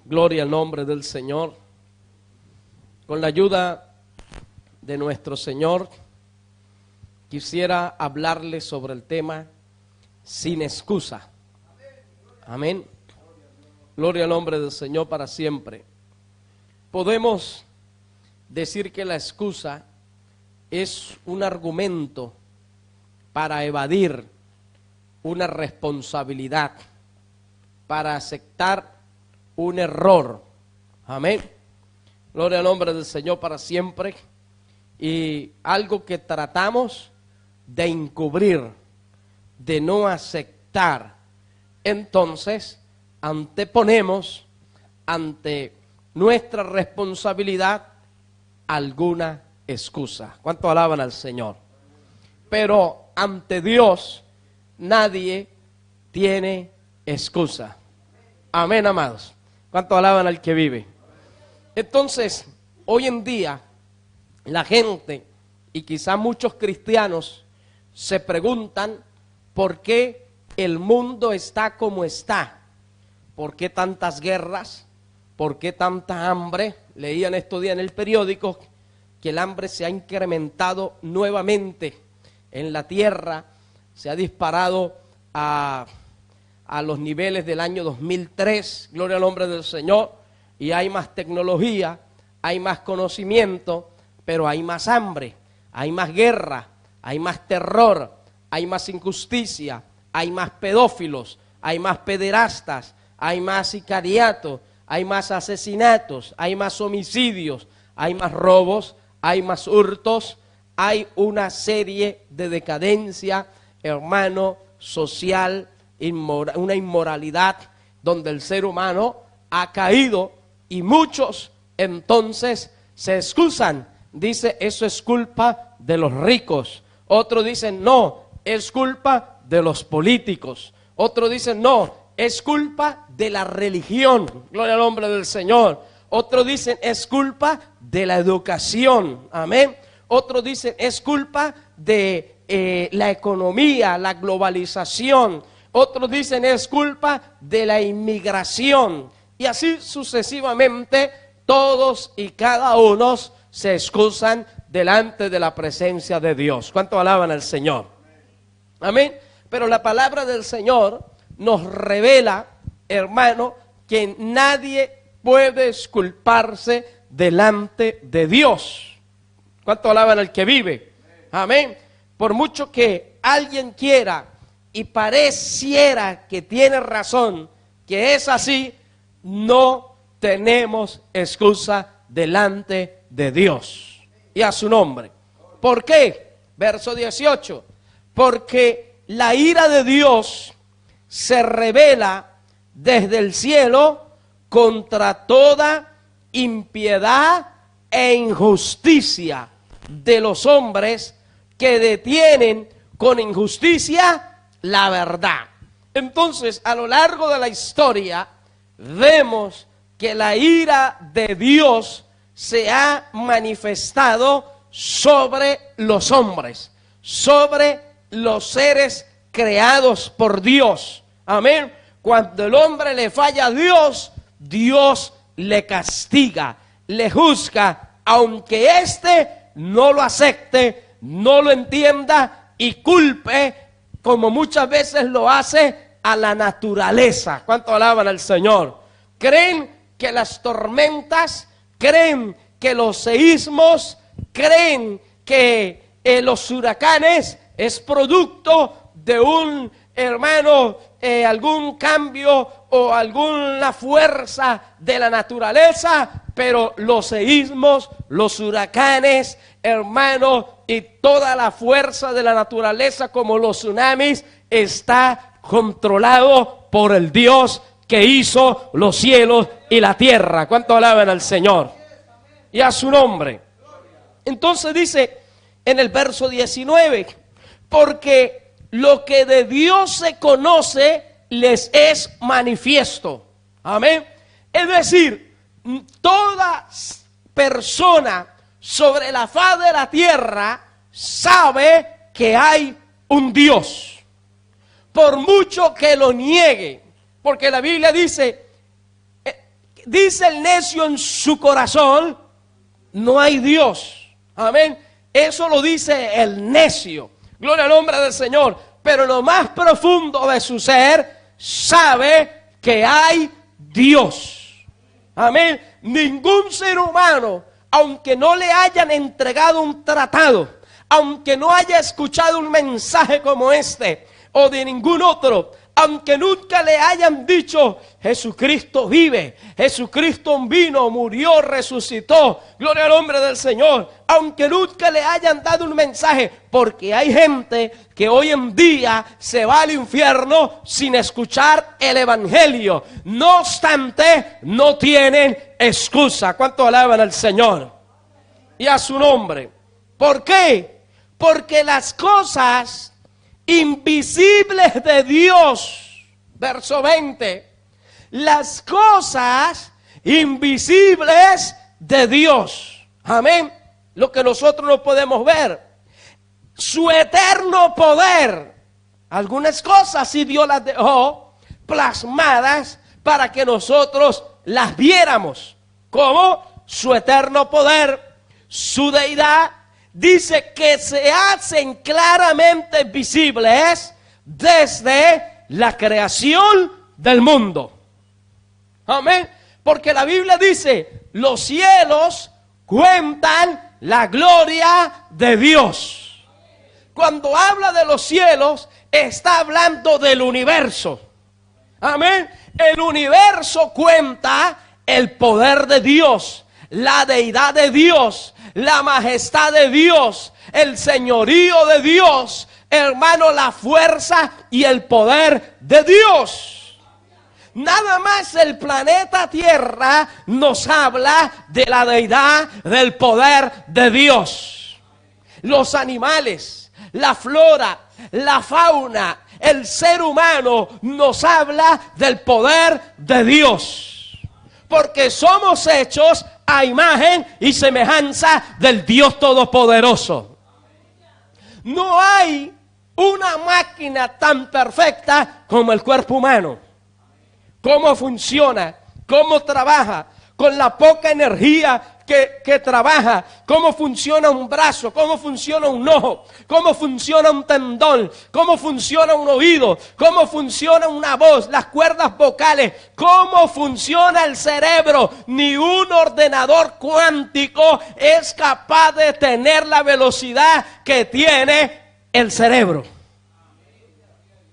Gloria al nombre del Señor. Con la ayuda de nuestro Señor, quisiera hablarles sobre el tema sin excusa. Amén. Gloria al nombre del Señor para siempre. Podemos decir que la excusa es un argumento para evadir una responsabilidad, para aceptar un error. Amén. Gloria al nombre del Señor para siempre. Y algo que tratamos de encubrir, de no aceptar. Entonces, anteponemos ante nuestra responsabilidad alguna excusa. ¿Cuánto alaban al Señor? Pero ante Dios nadie tiene excusa. Amén, amados. ¿Cuánto alaban al que vive? Entonces, hoy en día, la gente y quizá muchos cristianos se preguntan por qué el mundo está como está. ¿Por qué tantas guerras? ¿Por qué tanta hambre? Leían estos días en el periódico que el hambre se ha incrementado nuevamente en la tierra, se ha disparado a los niveles del año 2003, gloria al nombre del Señor, y hay más tecnología, hay más conocimiento, pero hay más hambre, hay más guerra, hay más terror, hay más injusticia, hay más pedófilos, hay más pederastas, hay más sicariatos, hay más asesinatos, hay más homicidios, hay más robos, hay más hurtos, hay una serie de decadencia, hermano, social, una inmoralidad donde el ser humano ha caído y muchos entonces se excusan. Dice, eso es culpa de los ricos. Otros dicen, no, es culpa de los políticos. Otros dicen, no, es culpa de la religión. Gloria al nombre del Señor. Otros dicen, es culpa de la educación. Amén. Otros dicen, es culpa de la economía, la globalización. Otros dicen, es culpa de la inmigración. Y así sucesivamente, todos y cada uno se excusan delante de la presencia de Dios. ¿Cuánto alaban al Señor? Amén. Pero la palabra del Señor nos revela, hermano, que nadie puede exculparse delante de Dios. ¿Cuánto alaban al que vive? Amén. Por mucho que alguien quiera y pareciera que tiene razón, que es así, no tenemos excusa delante de Dios y a su nombre. ¿Por qué? Verso 18. Porque la ira de Dios se revela desde el cielo contra toda impiedad e injusticia de los hombres que detienen con injusticia la verdad. Entonces, a lo largo de la historia, vemos que la ira de Dios se ha manifestado sobre los hombres, sobre los seres creados por Dios. Amén. Cuando el hombre le falla a Dios, Dios le castiga, le juzga, aunque éste no lo acepte, no lo entienda y culpe, como muchas veces lo hace a la naturaleza. ¿Cuánto alaban al Señor? Creen que las tormentas, creen que los seísmos, creen que los huracanes es producto de un, hermano, algún cambio o alguna fuerza de la naturaleza, pero los seísmos, los huracanes, hermano, y toda la fuerza de la naturaleza como los tsunamis está controlado por el Dios que hizo los cielos y la tierra. ¿Cuánto alaban al Señor? Y a su nombre. Entonces dice en el verso 19, porque lo que de Dios se conoce les es manifiesto. Amén. Es decir, toda persona sobre la faz de la tierra sabe que hay un Dios. Por mucho que lo niegue, porque la Biblia dice, dice el necio en su corazón, no hay Dios. Amén. Eso lo dice el necio. Gloria al nombre del Señor. Pero en lo más profundo de su ser, sabe que hay Dios. Amén. Ningún ser humano, aunque no le hayan entregado un tratado, aunque no haya escuchado un mensaje como este o de ningún otro, aunque nunca le hayan dicho, Jesucristo vive, Jesucristo vino, murió, resucitó, gloria al nombre del Señor, aunque nunca le hayan dado un mensaje, porque hay gente que hoy en día se va al infierno sin escuchar el evangelio. No obstante, no tienen excusa. ¿Cuánto alaban al Señor y a su nombre? ¿Por qué? Porque las cosas invisibles de Dios, verso 20, las cosas invisibles de Dios, amén, lo que nosotros no podemos ver, su eterno poder, algunas cosas sí Dios las dejó plasmadas para que nosotros las viéramos, como su eterno poder, su deidad. Dice que se hacen claramente visibles desde la creación del mundo. Amén. Porque la Biblia dice, los cielos cuentan la gloria de Dios. Cuando habla de los cielos, está hablando del universo. Amén. El universo cuenta el poder de Dios, la deidad de Dios, la majestad de Dios, el señorío de Dios, hermano, la fuerza y el poder de Dios. Nada más el planeta Tierra nos habla de la deidad, del poder de Dios. Los animales, la flora, la fauna, el ser humano nos habla del poder de Dios. Porque somos hechos a imagen y semejanza del Dios Todopoderoso. No hay una máquina tan perfecta como el cuerpo humano. Cómo funciona, cómo trabaja, con la poca energía que trabaja, cómo funciona un brazo, cómo funciona un ojo, cómo funciona un tendón, cómo funciona un oído, cómo funciona una voz, las cuerdas vocales, cómo funciona el cerebro. Ni un ordenador cuántico es capaz de tener la velocidad que tiene el cerebro.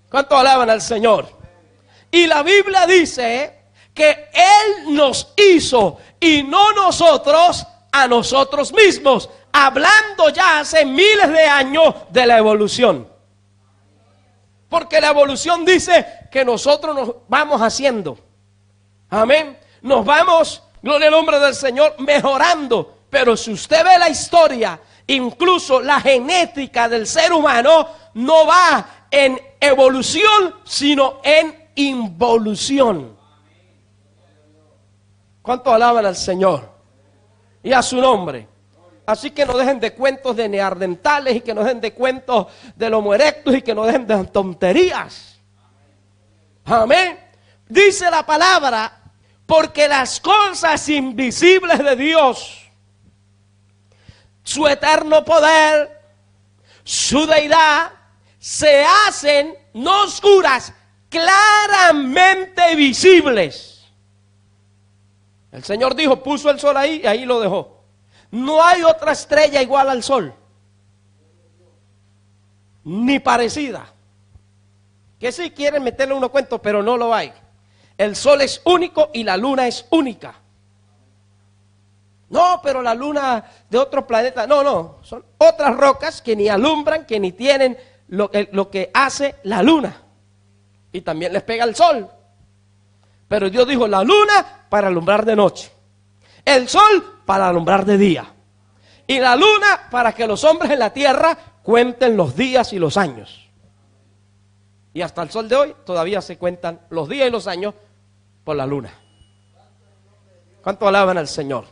¿Cuánto alaban al Señor? Y la Biblia dice que Él nos hizo y no nosotros a nosotros mismos, hablando ya hace miles de años de la evolución. Porque la evolución dice que nosotros nos vamos haciendo, amén, nos vamos, gloria al nombre del Señor, mejorando. Pero si usted ve la historia, incluso la genética del ser humano no va en evolución, sino en involución. ¿Cuánto alaban al Señor y a su nombre? Así que no dejen de cuentos de neandertales y que no dejen de cuentos del Homo erectus y que no dejen de tonterías. Amén. Dice la palabra, porque las cosas invisibles de Dios, su eterno poder, su deidad, se hacen no oscuras, claramente visibles. El Señor dijo, puso el sol ahí y ahí lo dejó. No hay otra estrella igual al sol, ni parecida. Que sí quieren meterle unos cuentos, pero no lo hay. El sol es único y la luna es única. No, pero la luna de otro planeta, no, son otras rocas que ni alumbran, que ni tienen lo que hace la luna. Y también les pega el sol. Pero Dios dijo, la luna para alumbrar de noche, el sol para alumbrar de día, y la luna para que los hombres en la tierra cuenten los días y los años. Y hasta el sol de hoy todavía se cuentan los días y los años por la luna. ¿Cuánto alaban al Señor?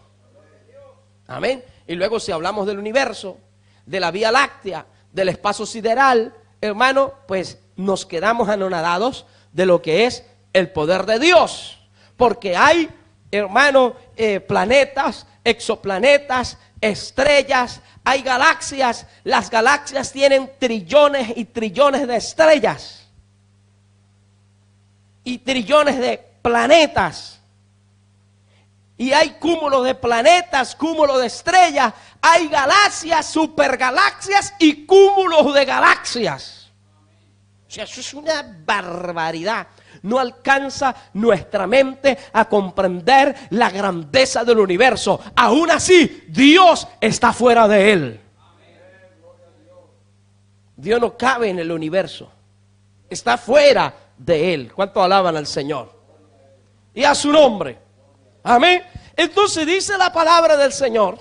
Amén. Y luego si hablamos del universo, de la Vía Láctea, del espacio sideral, hermano, pues nos quedamos anonadados de lo que es el poder de Dios. Porque hay hermano, planetas, exoplanetas, estrellas, hay galaxias. Las galaxias tienen trillones y trillones de estrellas y trillones de planetas. Y hay cúmulos de planetas, cúmulos de estrellas, hay galaxias, supergalaxias y cúmulos de galaxias. O sea, eso es una barbaridad. No alcanza nuestra mente a comprender la grandeza del universo. Aún así, Dios está fuera de él. Dios no cabe en el universo. Está fuera de él. ¿Cuánto alaban al Señor? Y a su nombre. Amén. Entonces dice la palabra del Señor.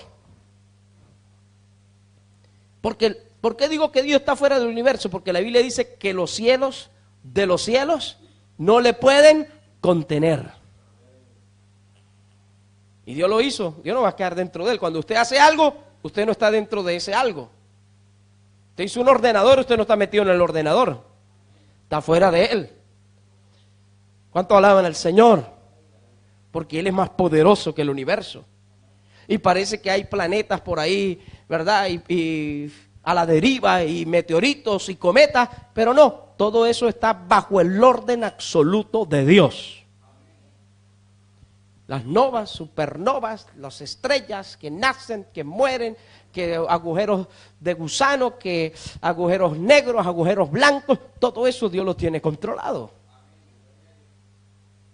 ¿Por qué digo que Dios está fuera del universo? Porque la Biblia dice que los cielos de los cielos no le pueden contener. Y Dios lo hizo. Dios no va a quedar dentro de él. Cuando usted hace algo, usted no está dentro de ese algo. Usted hizo un ordenador, usted no está metido en el ordenador. Está fuera de él. ¿Cuánto alaban al Señor? Porque Él es más poderoso que el universo. Y parece que hay planetas por ahí, ¿verdad? Y a la deriva, y meteoritos y cometas, pero no, todo eso está bajo el orden absoluto de Dios. Las novas, supernovas, las estrellas que nacen, que mueren, que agujeros de gusano, que agujeros negros, agujeros blancos, todo eso Dios lo tiene controlado.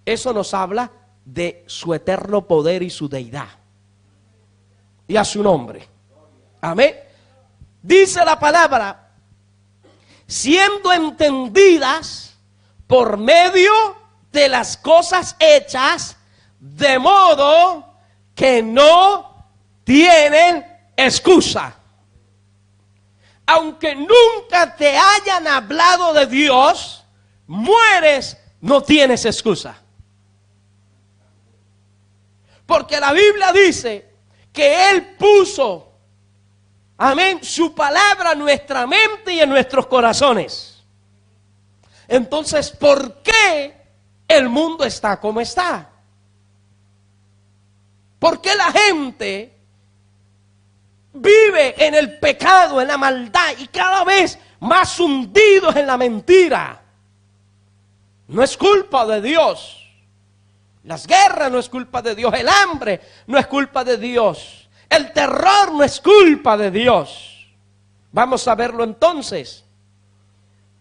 Eso nos habla de su eterno poder y su deidad. Y a su nombre. Amén. Dice la palabra, siendo entendidas por medio de las cosas hechas, de modo que no tienen excusa. Aunque nunca te hayan hablado de Dios, mueres, no tienes excusa. Porque la Biblia dice que Él puso, amén, su palabra en nuestra mente y en nuestros corazones. Entonces, ¿por qué el mundo está como está? ¿Por qué la gente vive en el pecado, en la maldad y cada vez más hundidos en la mentira? No es culpa de Dios. Las guerras no es culpa de Dios, el hambre no es culpa de Dios, el terror no es culpa de Dios. Vamos a verlo entonces.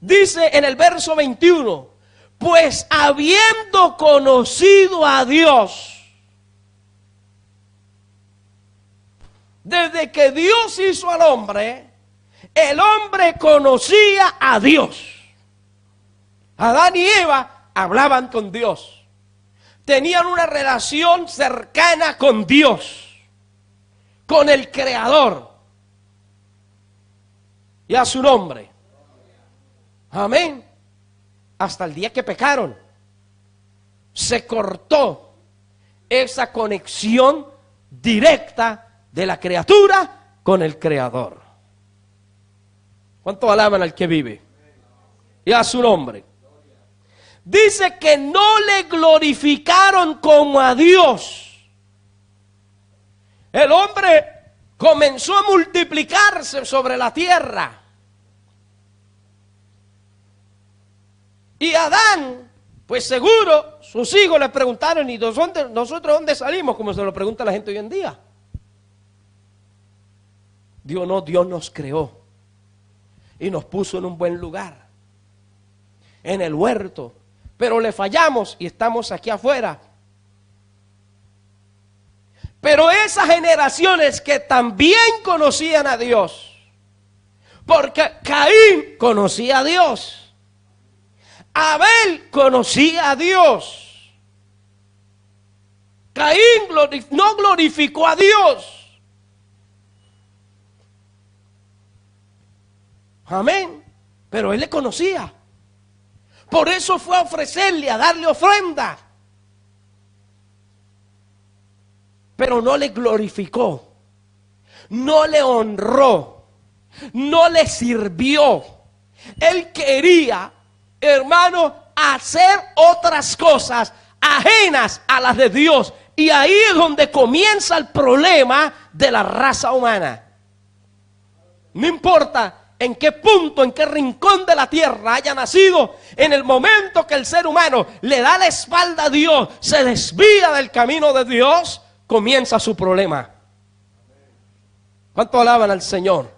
Dice en el verso 21, pues habiendo conocido a Dios, desde que Dios hizo al hombre, el hombre conocía a Dios. Adán y Eva hablaban con Dios. Tenían una relación cercana con Dios, con el Creador. Y a su nombre. Amén. Hasta el día que pecaron, se cortó esa conexión directa de la criatura con el Creador. ¿Cuánto alaban al que vive? Y a su nombre. Dice que no le glorificaron como a Dios. El hombre comenzó a multiplicarse sobre la tierra. Y Adán, pues seguro, sus hijos le preguntaron, ¿y nosotros dónde salimos? Como se lo pregunta la gente hoy en día. Dios nos creó y nos puso en un buen lugar, en el huerto. Pero le fallamos y estamos aquí afuera. Pero esas generaciones que también conocían a Dios, porque Caín conocía a Dios, Abel conocía a Dios, Caín no glorificó a Dios. Amén. Pero él le conocía. Por eso fue a ofrecerle, a darle ofrenda. Pero no le glorificó, no le honró, no le sirvió. Él quería, hermano, hacer otras cosas ajenas a las de Dios. Y ahí es donde comienza el problema de la raza humana. No importa en qué punto, en qué rincón de la tierra haya nacido, en el momento que el ser humano le da la espalda a Dios, se desvía del camino de Dios, comienza su problema. ¿Cuánto alaban al Señor?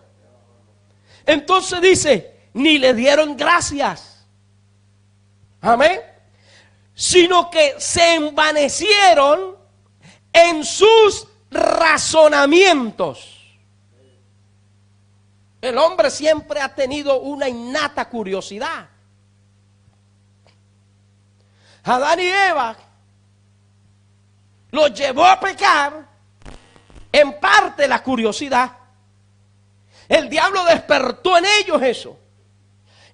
Entonces dice, ni le dieron gracias. Amén. Sino que se envanecieron en sus razonamientos. El hombre siempre ha tenido una innata curiosidad. Adán y Eva los llevó a pecar en parte la curiosidad. El diablo despertó en ellos eso.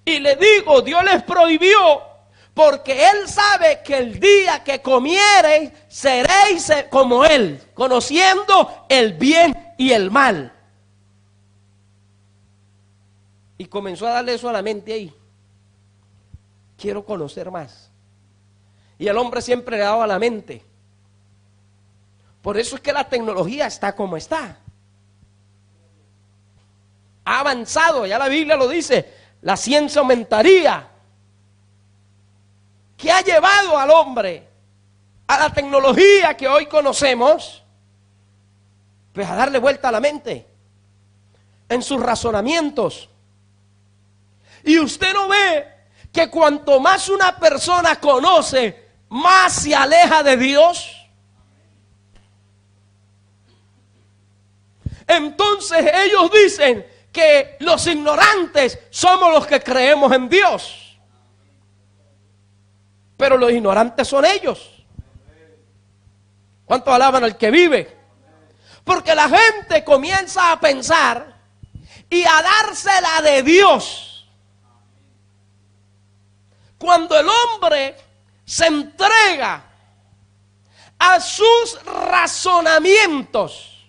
Y le digo, Dios les prohibió, porque Él sabe que el día que comiereis seréis como Él, conociendo el bien y el mal. Y comenzó a darle eso a la mente ahí. Quiero conocer más. Y el hombre siempre le daba a la mente. Por eso es que la tecnología está como está. Ha avanzado, ya la Biblia lo dice, la ciencia aumentaría. ¿Qué ha llevado al hombre a la tecnología que hoy conocemos? Pues a darle vuelta a la mente, en sus razonamientos. Y usted no ve que cuanto más una persona conoce, más se aleja de Dios. Entonces ellos dicen que los ignorantes somos los que creemos en Dios. Pero los ignorantes son ellos. ¿Cuánto alaban al que vive? Porque la gente comienza a pensar y a dársela de Dios. Cuando el hombre se entrega a sus razonamientos,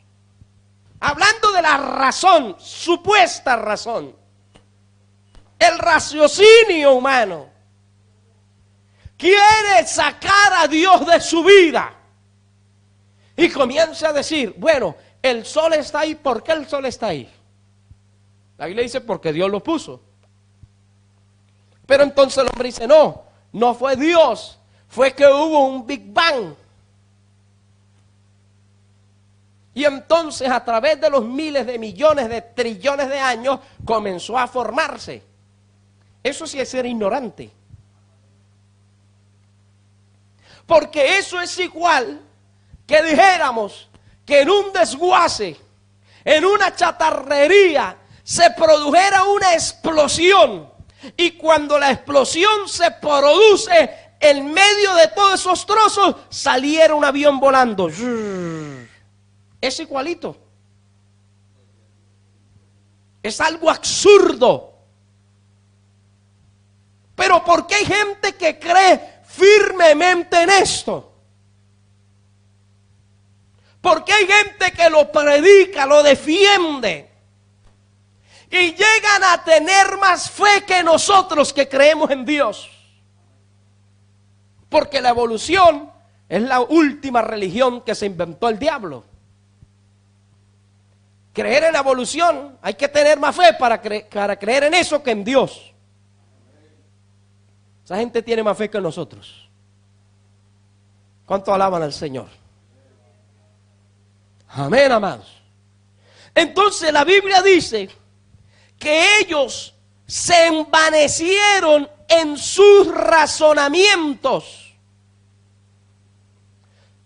hablando de la razón, supuesta razón, el raciocinio humano, quiere sacar a Dios de su vida y comienza a decir, bueno, el sol está ahí, ¿por qué el sol está ahí? La Biblia dice, porque Dios lo puso. Pero entonces el hombre dice, no fue Dios, fue que hubo un Big Bang. Y entonces a través de los miles de millones de trillones de años comenzó a formarse. Eso sí es ser ignorante. Porque eso es igual que dijéramos que en un desguace, en una chatarrería, se produjera una explosión. Y cuando la explosión se produce, en medio de todos esos trozos, saliera un avión volando. Es igualito. Es algo absurdo. Pero ¿por qué hay gente que cree firmemente en esto? ¿Por qué hay gente que lo predica, lo defiende? Y llegan a tener más fe que nosotros que creemos en Dios. Porque la evolución es la última religión que se inventó el diablo. Creer en la evolución, hay que tener más fe para creer en eso que en Dios. Esa gente tiene más fe que nosotros. ¿Cuánto alaban al Señor? Amén, amados. Entonces la Biblia dice que ellos se envanecieron en sus razonamientos.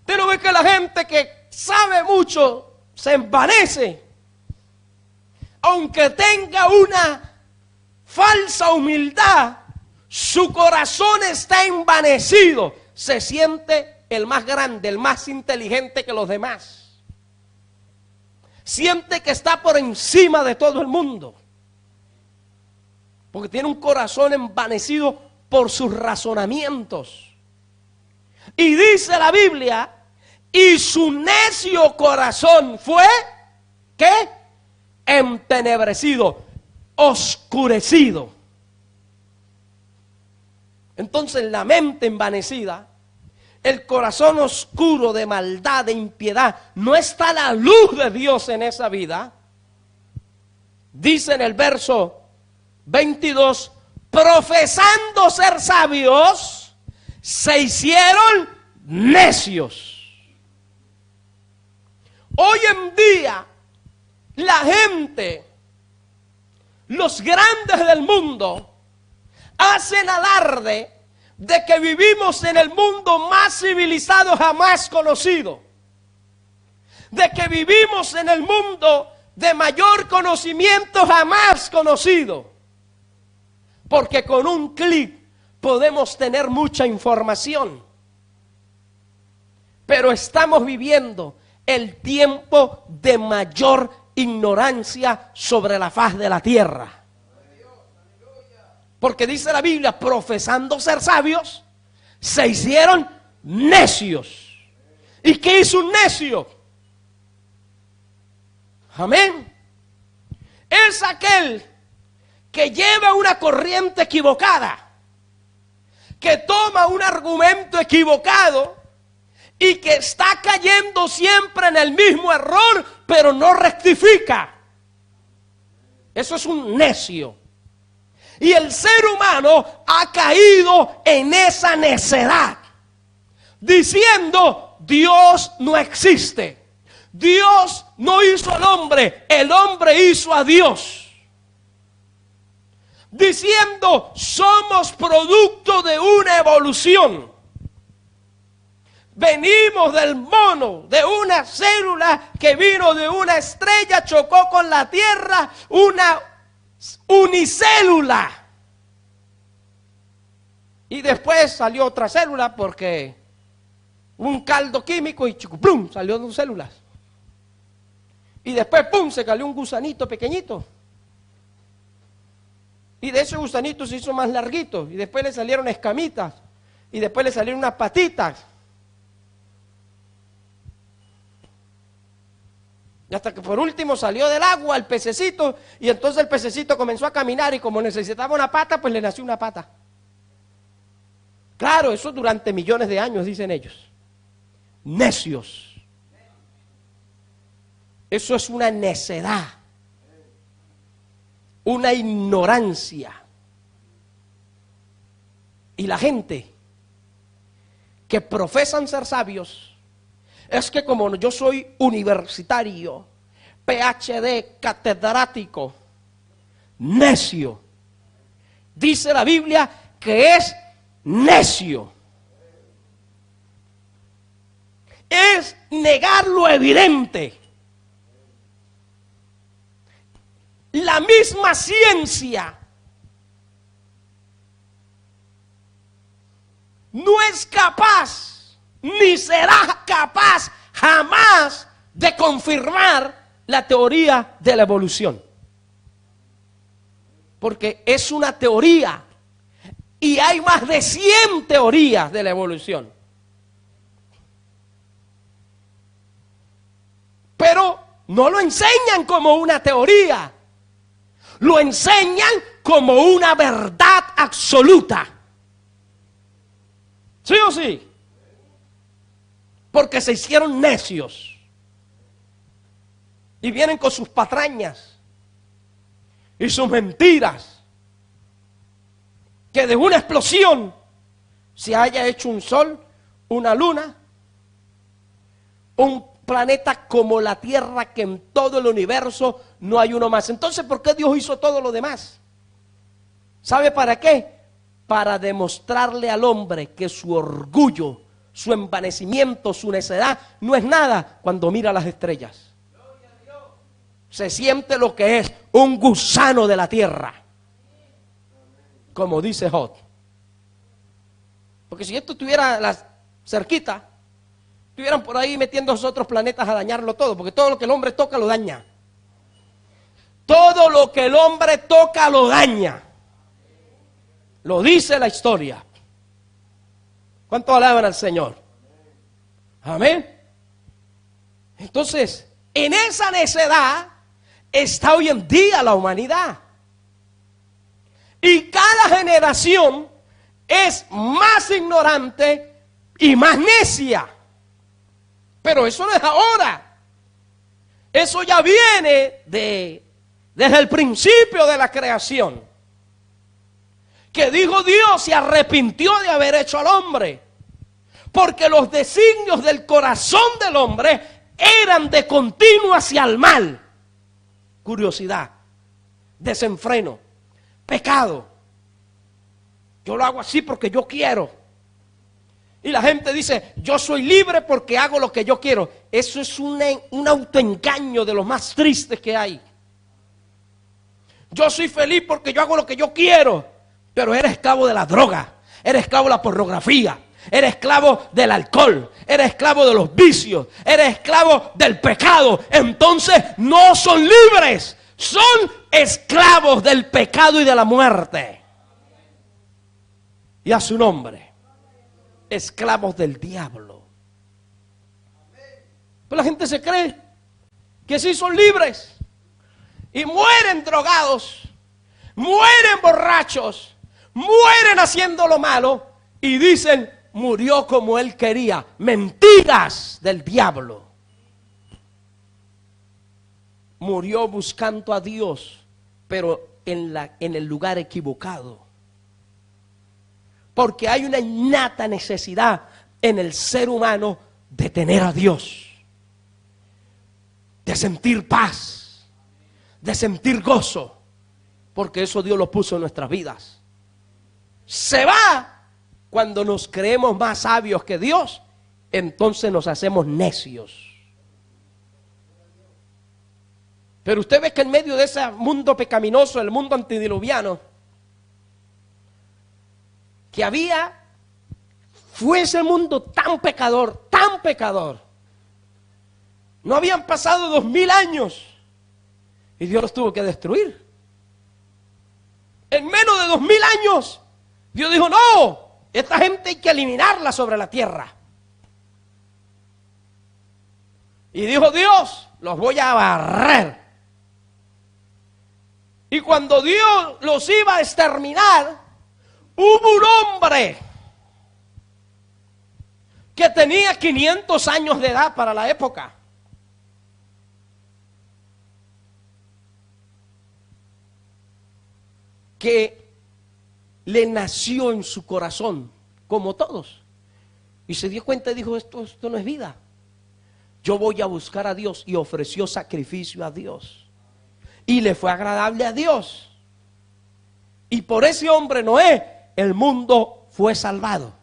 Usted no ve que la gente que sabe mucho se envanece, aunque tenga una falsa humildad, su corazón está envanecido, se siente el más grande, el más inteligente que los demás, siente que está por encima de todo el mundo. Porque tiene un corazón envanecido por sus razonamientos. Y dice la Biblia, y su necio corazón fue, ¿qué? Entenebrecido, oscurecido. Entonces la mente envanecida el corazón oscuro de maldad, de impiedad, no está la luz de Dios en esa vida, dice en el verso 22, profesando ser sabios, se hicieron necios. Hoy en día, la gente, los grandes del mundo, hacen alarde de que vivimos en el mundo más civilizado jamás conocido, de que vivimos en el mundo de mayor conocimiento jamás conocido, porque con un clic podemos tener mucha información, pero estamos viviendo el tiempo de mayor ignorancia sobre la faz de la tierra. Porque dice la Biblia, profesando ser sabios, se hicieron necios. ¿Y qué hizo un necio? Amén. Es aquel que lleva una corriente equivocada, que toma un argumento equivocado y que está cayendo siempre en el mismo error, pero no rectifica. Eso es un necio. Y el ser humano ha caído en esa necedad, diciendo, Dios no existe. Dios no hizo al hombre, el hombre hizo a Dios. Diciendo, somos producto de una evolución. Venimos del mono, de una célula que vino de una estrella, chocó con la tierra, una unicélula. Y después salió otra célula porque un caldo químico y ¡plum! Salió dos células. Y después ¡pum! Se cayó un gusanito pequeñito. Y de ese gusanito se hizo más larguito. Y después le salieron escamitas. Y después le salieron unas patitas. Y hasta que por último salió del agua el pececito, y entonces el pececito comenzó a caminar y como necesitaba una pata, pues le nació una pata. Claro, eso durante millones de años, dicen ellos. Necios. Eso es una necedad, una ignorancia. Y la gente que profesan ser sabios, es que como yo soy universitario, PhD, catedrático, necio, dice la Biblia que es necio. Es negar lo evidente. La misma ciencia no es capaz, ni será capaz jamás de confirmar la teoría de la evolución. Porque es una teoría y hay más de 100 teorías de la evolución. Pero no lo enseñan como una teoría, lo enseñan como una verdad absoluta. ¿Sí o sí? Porque se hicieron necios y vienen con sus patrañas y sus mentiras, que de una explosión se haya hecho un sol, una luna, un planeta como la Tierra, que en todo el universo no hay uno más. Entonces, ¿por qué Dios hizo todo lo demás? ¿Sabe para qué? Para demostrarle al hombre que su orgullo, su envanecimiento, su necedad no es nada cuando mira las estrellas. Se siente lo que es un gusano de la tierra, como dice Job. Porque si esto estuviera cerquita, estuvieran por ahí metiendo esos otros planetas a dañarlo todo, porque todo lo que el hombre toca lo daña. Todo lo que el hombre toca lo daña. Lo dice la historia. ¿Cuánto alaban al Señor? Amén. Entonces, en esa necedad está hoy en día la humanidad. Y cada generación es más ignorante y más necia. Pero eso no es ahora. Eso ya viene desde el principio de la creación. Que dijo Dios, se arrepintió de haber hecho al hombre. Porque los designios del corazón del hombre eran de continuo hacia el mal. Curiosidad, desenfreno, pecado. Yo lo hago así porque yo quiero. Y la gente dice, yo soy libre porque hago lo que yo quiero. Eso es un autoengaño de los más tristes que hay. Yo soy feliz porque yo hago lo que yo quiero. Pero eres esclavo de la droga, eres esclavo de la pornografía, eres esclavo del alcohol, eres esclavo de los vicios, eres esclavo del pecado. Entonces no son libres, son esclavos del pecado y de la muerte. Y a su nombre, esclavos del diablo. Pero la gente se cree que sí son libres y mueren drogados, mueren borrachos, mueren haciendo lo malo y dicen, murió como él quería. Mentiras del diablo. Murió buscando a Dios, pero en el lugar equivocado. Porque hay una innata necesidad en el ser humano de tener a Dios, de sentir paz, de sentir gozo, porque eso Dios lo puso en nuestras vidas. Se va cuando nos creemos más sabios que Dios, entonces nos hacemos necios. Pero usted ve que en medio de ese mundo pecaminoso, el mundo antediluviano, que había, fue ese mundo tan pecador, tan pecador. No habían pasado 2000 años y Dios los tuvo que destruir. En menos de 2000 años, Dios dijo, no, esta gente hay que eliminarla sobre la tierra. Y dijo Dios, los voy a barrer. Y cuando Dios los iba a exterminar, hubo un hombre que tenía 500 años de edad para la época. Que le nació en su corazón, como todos. Y se dio cuenta y dijo, esto no es vida. Yo voy a buscar a Dios. Y ofreció sacrificio a Dios. Y le fue agradable a Dios. Y por ese hombre Noé, el mundo fue salvado.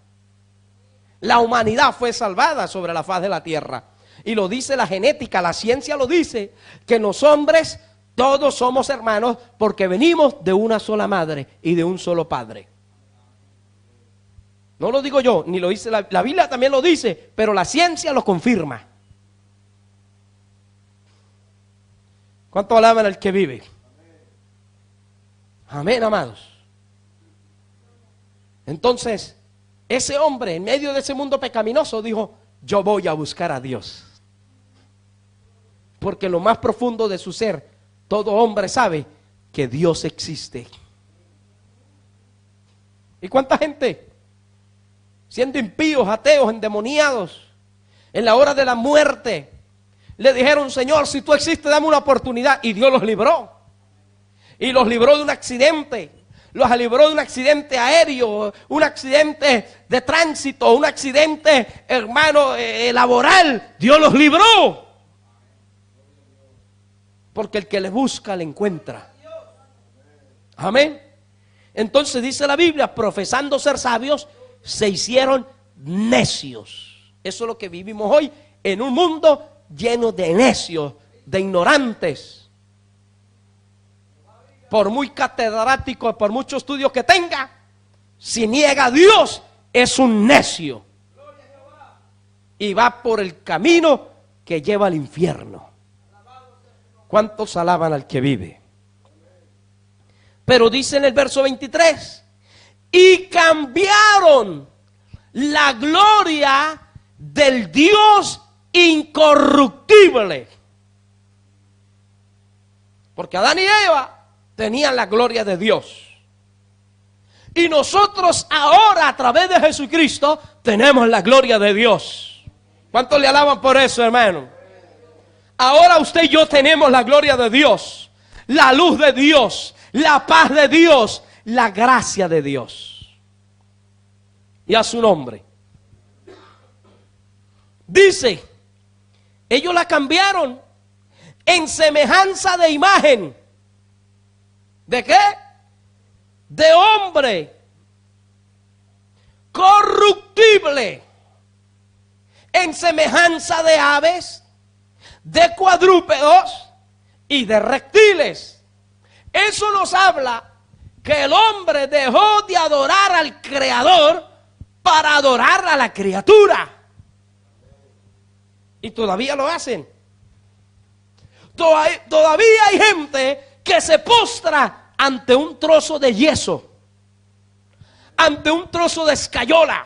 La humanidad fue salvada sobre la faz de la tierra. Y lo dice la genética, la ciencia lo dice, que los hombres todos somos hermanos porque venimos de una sola madre y de un solo padre. No lo digo yo, ni lo dice la Biblia, también lo dice, pero la ciencia lo confirma. ¿Cuánto alaban al que vive? Amén, amados. Entonces, ese hombre en medio de ese mundo pecaminoso dijo, yo voy a buscar a Dios. Porque en lo más profundo de su ser, todo hombre sabe que Dios existe. ¿Y cuánta gente, siendo impíos, ateos, endemoniados, en la hora de la muerte, le dijeron, Señor, si tú existes, dame una oportunidad? Y Dios los libró. Y los libró de un accidente. Los libró de un accidente aéreo, un accidente de tránsito, un accidente, hermano, laboral. Dios los libró. Porque el que le busca, le encuentra. Amén. Entonces dice la Biblia, profesando ser sabios, se hicieron necios. Eso es lo que vivimos hoy, en un mundo lleno de necios, de ignorantes. Por muy catedrático, por muchos estudios que tenga, si niega a Dios, es un necio. Y va por el camino que lleva al infierno. ¿Cuántos alaban al que vive? Pero dice en el verso 23, y cambiaron la gloria del Dios incorruptible. Porque Adán y Eva tenían la gloria de Dios. Y nosotros ahora, a través de Jesucristo, tenemos la gloria de Dios. ¿Cuántos le alaban por eso, hermano? Ahora usted y yo tenemos la gloria de Dios, la luz de Dios, la paz de Dios, la gracia de Dios. Y a su nombre. Dice, ellos la cambiaron en semejanza de imagen. ¿De qué? De hombre corruptible, en semejanza de aves, de cuadrúpedos y de reptiles. Eso nos habla que el hombre dejó de adorar al Creador para adorar a la criatura. Y todavía lo hacen. Todavía hay gente que se postra ante un trozo de yeso, ante un trozo de escayola,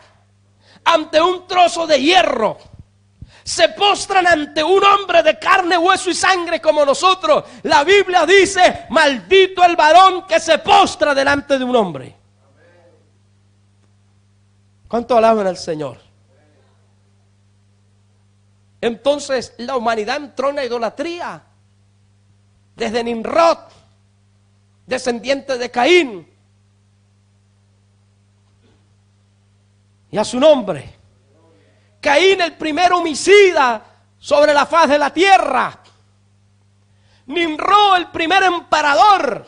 ante un trozo de hierro. Se postran ante un hombre de carne, hueso y sangre como nosotros. La Biblia dice, maldito el varón que se postra delante de un hombre. ¿Cuánto alaban al Señor? Entonces la humanidad entró en la idolatría. Desde Nimrod, descendiente de Caín, y a su nombre. Caín, el primer homicida sobre la faz de la tierra. Nimrod, el primer emperador.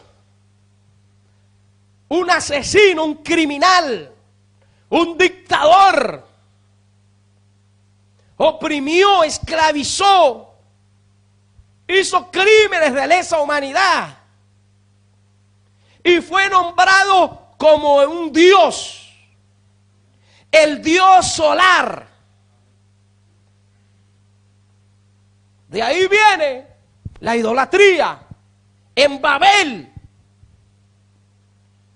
Un asesino, un criminal, un dictador. Oprimió, esclavizó, hizo crímenes de lesa humanidad. Y fue nombrado como un dios, el dios solar. De ahí viene la idolatría. En Babel,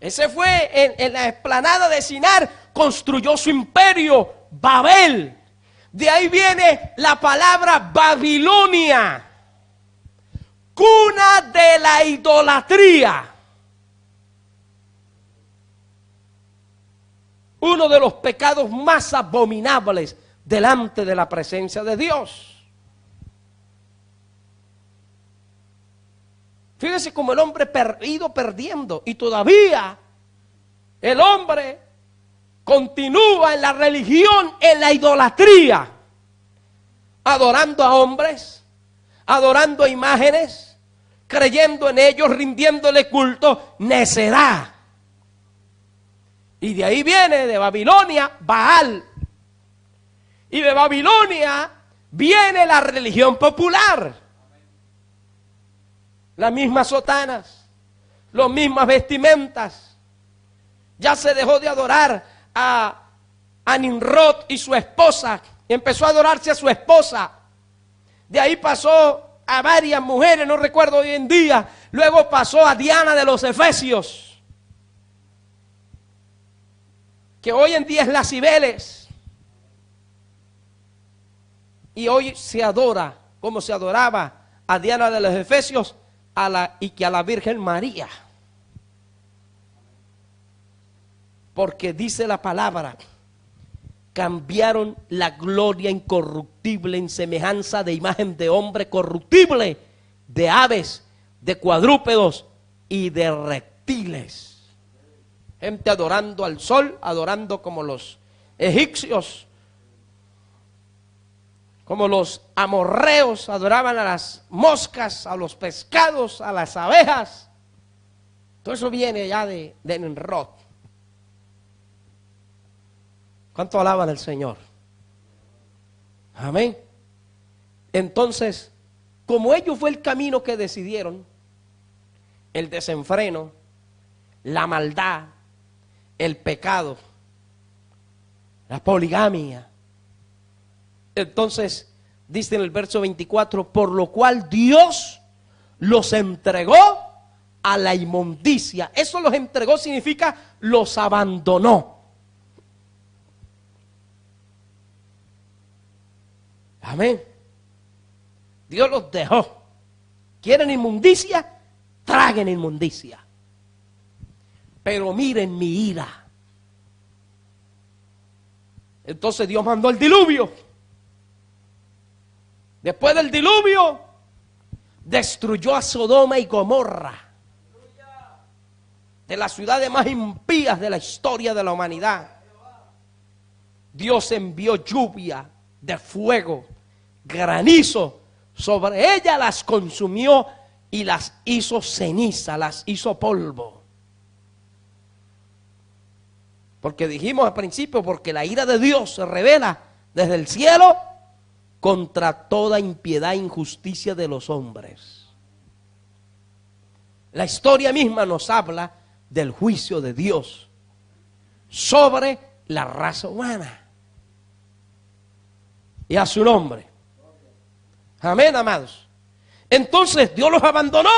ese fue en la explanada de Sinar, construyó su imperio, Babel. De ahí viene la palabra Babilonia, cuna de la idolatría. Uno de los pecados más abominables delante de la presencia de Dios. Fíjese cómo el hombre ha ido perdiendo, y todavía el hombre continúa en la religión, en la idolatría, adorando a hombres, adorando a imágenes, creyendo en ellos, rindiéndole culto. Necedad. Y de ahí viene, de Babilonia, Baal. Y de Babilonia viene la religión popular. Las mismas sotanas, las mismas vestimentas. Ya se dejó de adorar a Nimrod y su esposa. Empezó a adorarse a su esposa. De ahí pasó a varias mujeres, no recuerdo hoy en día. Luego pasó a Diana de los Efesios, que hoy en día es la Cibeles. Y hoy se adora como se adoraba a Diana de los Efesios y que a la Virgen María. Porque dice la palabra, cambiaron la gloria incorruptible en semejanza de imagen de hombre corruptible, de aves, de cuadrúpedos y de reptiles. Gente adorando al sol, adorando como los egipcios, como los amorreos adoraban a las moscas, a los pescados, a las abejas. Todo eso viene ya de Nimrod. ¿Cuánto alaban al Señor? Amén. Entonces, como ellos fue el camino que decidieron, el desenfreno, la maldad, el pecado, la poligamia. Entonces, dice en el verso 24, por lo cual Dios los entregó a la inmundicia. Eso los entregó significa los abandonó. Amén. Dios los dejó. ¿Quieren inmundicia? Traguen inmundicia. pero miren mi ira. Entonces Dios mandó el diluvio. Después del diluvio, destruyó a Sodoma y Gomorra, de las ciudades más impías de la historia de la humanidad. Dios envió lluvia de fuego, granizo, sobre ella las consumió y las hizo ceniza, las hizo polvo. Porque dijimos al principio, porque la ira de Dios se revela desde el cielo contra toda impiedad e injusticia de los hombres. La historia misma nos habla del juicio de Dios sobre la raza humana. Y a su nombre. Amén, amados. Entonces Dios los abandonó.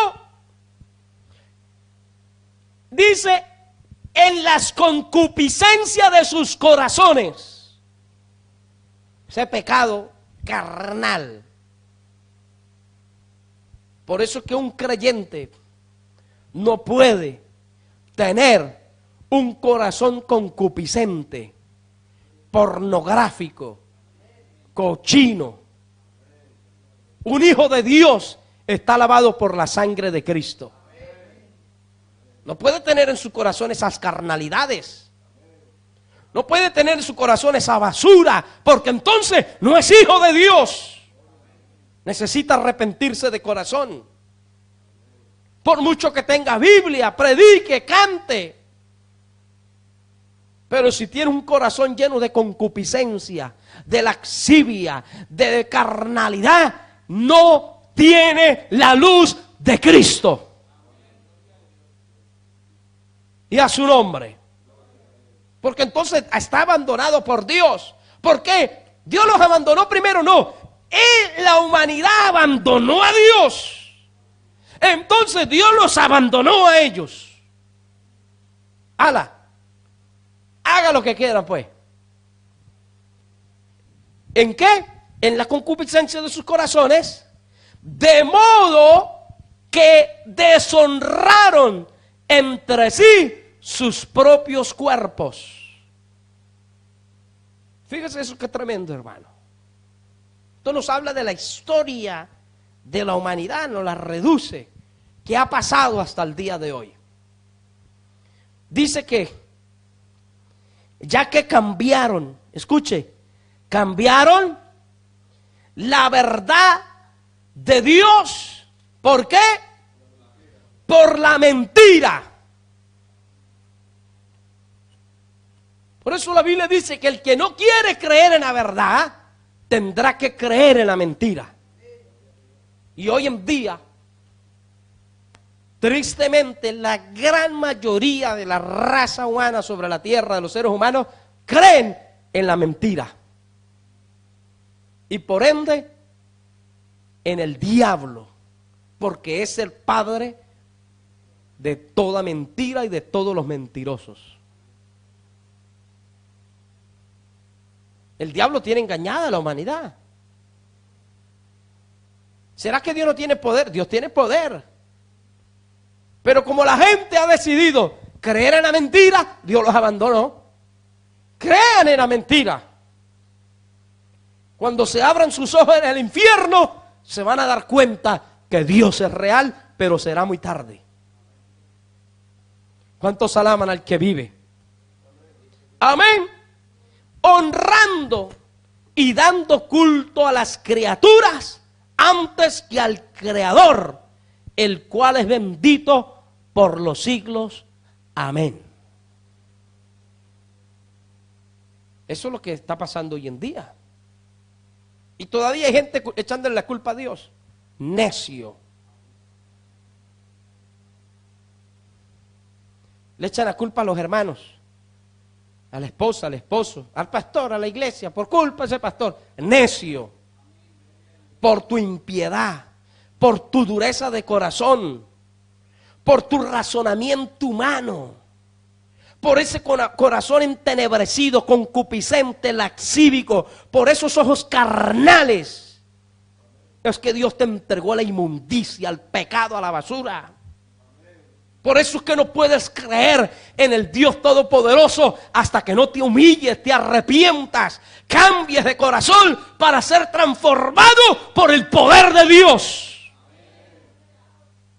Dice, en las concupiscencias de sus corazones. Ese pecado carnal. Por eso es que un creyente no puede tener un corazón concupiscente, pornográfico, cochino. Un hijo de Dios está lavado por la sangre de Cristo. No puede tener en su corazón esas carnalidades. No puede tener en su corazón esa basura, porque entonces no es hijo de Dios. Necesita arrepentirse de corazón. Por mucho que tenga Biblia, predique, cante. Pero si tiene un corazón lleno de concupiscencia, de lascivia, de carnalidad, no tiene la luz de Cristo. Y a su nombre. Porque entonces está abandonado por Dios. ¿Por qué? ¿Dios los abandonó primero? No. La humanidad abandonó a Dios. Entonces Dios los abandonó a ellos. Haga lo que quieran, pues. ¿En qué? En la concupiscencia de sus corazones, de modo que deshonraron entre sí sus propios cuerpos. Fíjese eso, que tremendo, hermano. Esto nos habla de la historia de la humanidad, nos la reduce, que ha pasado hasta el día de hoy. Dice que, ya que cambiaron, escuche, cambiaron la verdad de Dios. ¿Por qué? Por la mentira. Por eso la Biblia dice que el que no quiere creer en la verdad, tendrá que creer en la mentira. Y hoy en día, tristemente, la gran mayoría de la raza humana sobre la tierra, de los seres humanos, creen en la mentira. Y por ende, en el diablo, porque es el padre de toda mentira y de todos los mentirosos. El diablo tiene engañada a la humanidad. ¿Será que Dios no tiene poder? Dios tiene poder. Pero como la gente ha decidido creer en la mentira, Dios los abandonó. Crean en la mentira. Cuando se abran sus ojos en el infierno, se van a dar cuenta que Dios es real, pero será muy tarde. ¿Cuántos alaban al que vive? Amén. Honrando y dando culto a las criaturas antes que al Creador, el cual es bendito por los siglos. Amén. Eso es lo que está pasando hoy en día. Y todavía hay gente echándole la culpa a Dios. Necio. Le echan la culpa a los hermanos, a la esposa, al esposo, al pastor, a la iglesia, por culpa de ese pastor. Necio. Por tu impiedad, por tu dureza de corazón, por tu razonamiento humano, por ese corazón entenebrecido, concupiscente, laxívico, por esos ojos carnales. Es que Dios te entregó a la inmundicia, al pecado, a la basura. Por eso es que no puedes creer en el Dios Todopoderoso hasta que no te humilles, te arrepientas, cambies de corazón para ser transformado por el poder de Dios.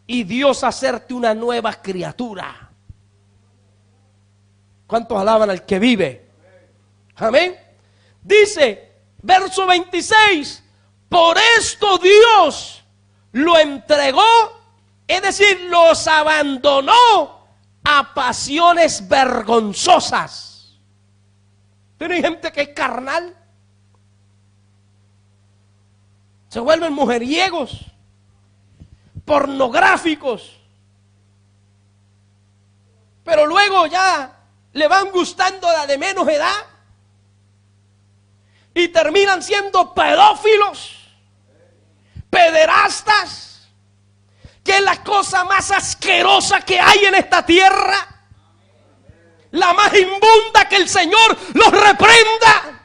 Y Dios hacerte una nueva criatura. ¿Cuántos alaban al que vive? Amén. Dice, verso 26, por esto Dios lo entregó, es decir, los abandonó a pasiones vergonzosas. Tiene gente que es carnal, se vuelven mujeriegos, pornográficos, pero luego ya le van gustando la de menos edad y terminan siendo pedófilos, pederastas, que es la cosa más asquerosa que hay en esta tierra, la más inmunda, que el Señor los reprenda.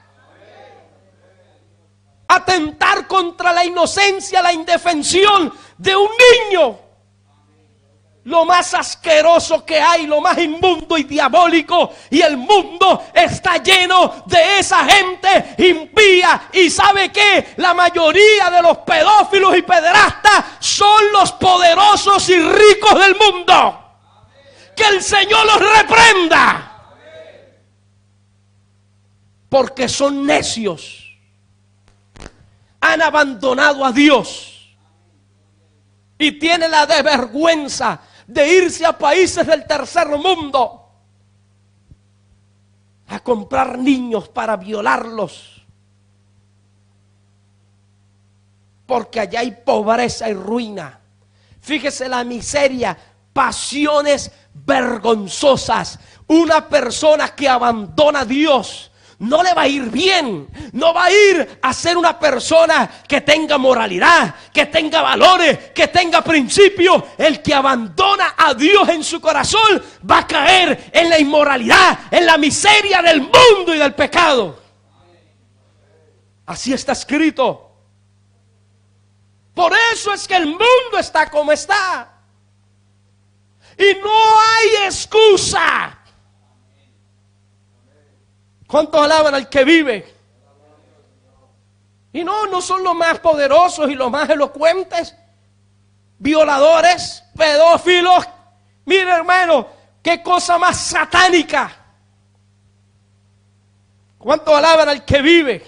Atentar contra la inocencia, la indefensión de un niño, lo más asqueroso que hay, lo más inmundo y diabólico, y el mundo está lleno de esa gente impía. Y ¿sabe qué? La mayoría de los pedófilos y pederastas son los poderosos y ricos del mundo. Que el Señor los reprenda, porque son necios, han abandonado a Dios y tienen la desvergüenza de irse a países del tercer mundo a comprar niños para violarlos, porque allá hay pobreza y ruina. Fíjese la miseria, pasiones vergonzosas. Una persona que abandona a Dios no le va a ir bien, no va a ir a ser una persona que tenga moralidad, que tenga valores, que tenga principios. El que abandona a Dios en su corazón va a caer en la inmoralidad, en la miseria del mundo y del pecado. Así está escrito. Por eso es que el mundo está como está. Y no hay excusa. ¿Cuántos alaban al que vive? Y no son los más poderosos y los más elocuentes, violadores, pedófilos. Mire, hermano, qué cosa más satánica. ¿Cuántos alaban al que vive?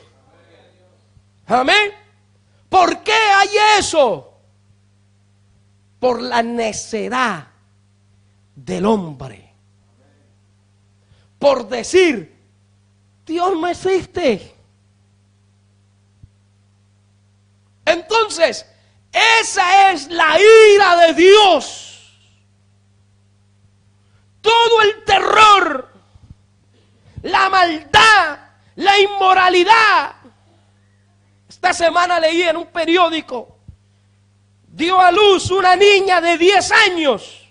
Amén. ¿Por qué hay eso? Por la necedad del hombre. Por decir, Dios no existe. Entonces, esa es la ira de Dios. Todo el terror, la maldad, la inmoralidad. Esta semana leí en un periódico, dio a luz una niña de 10 años,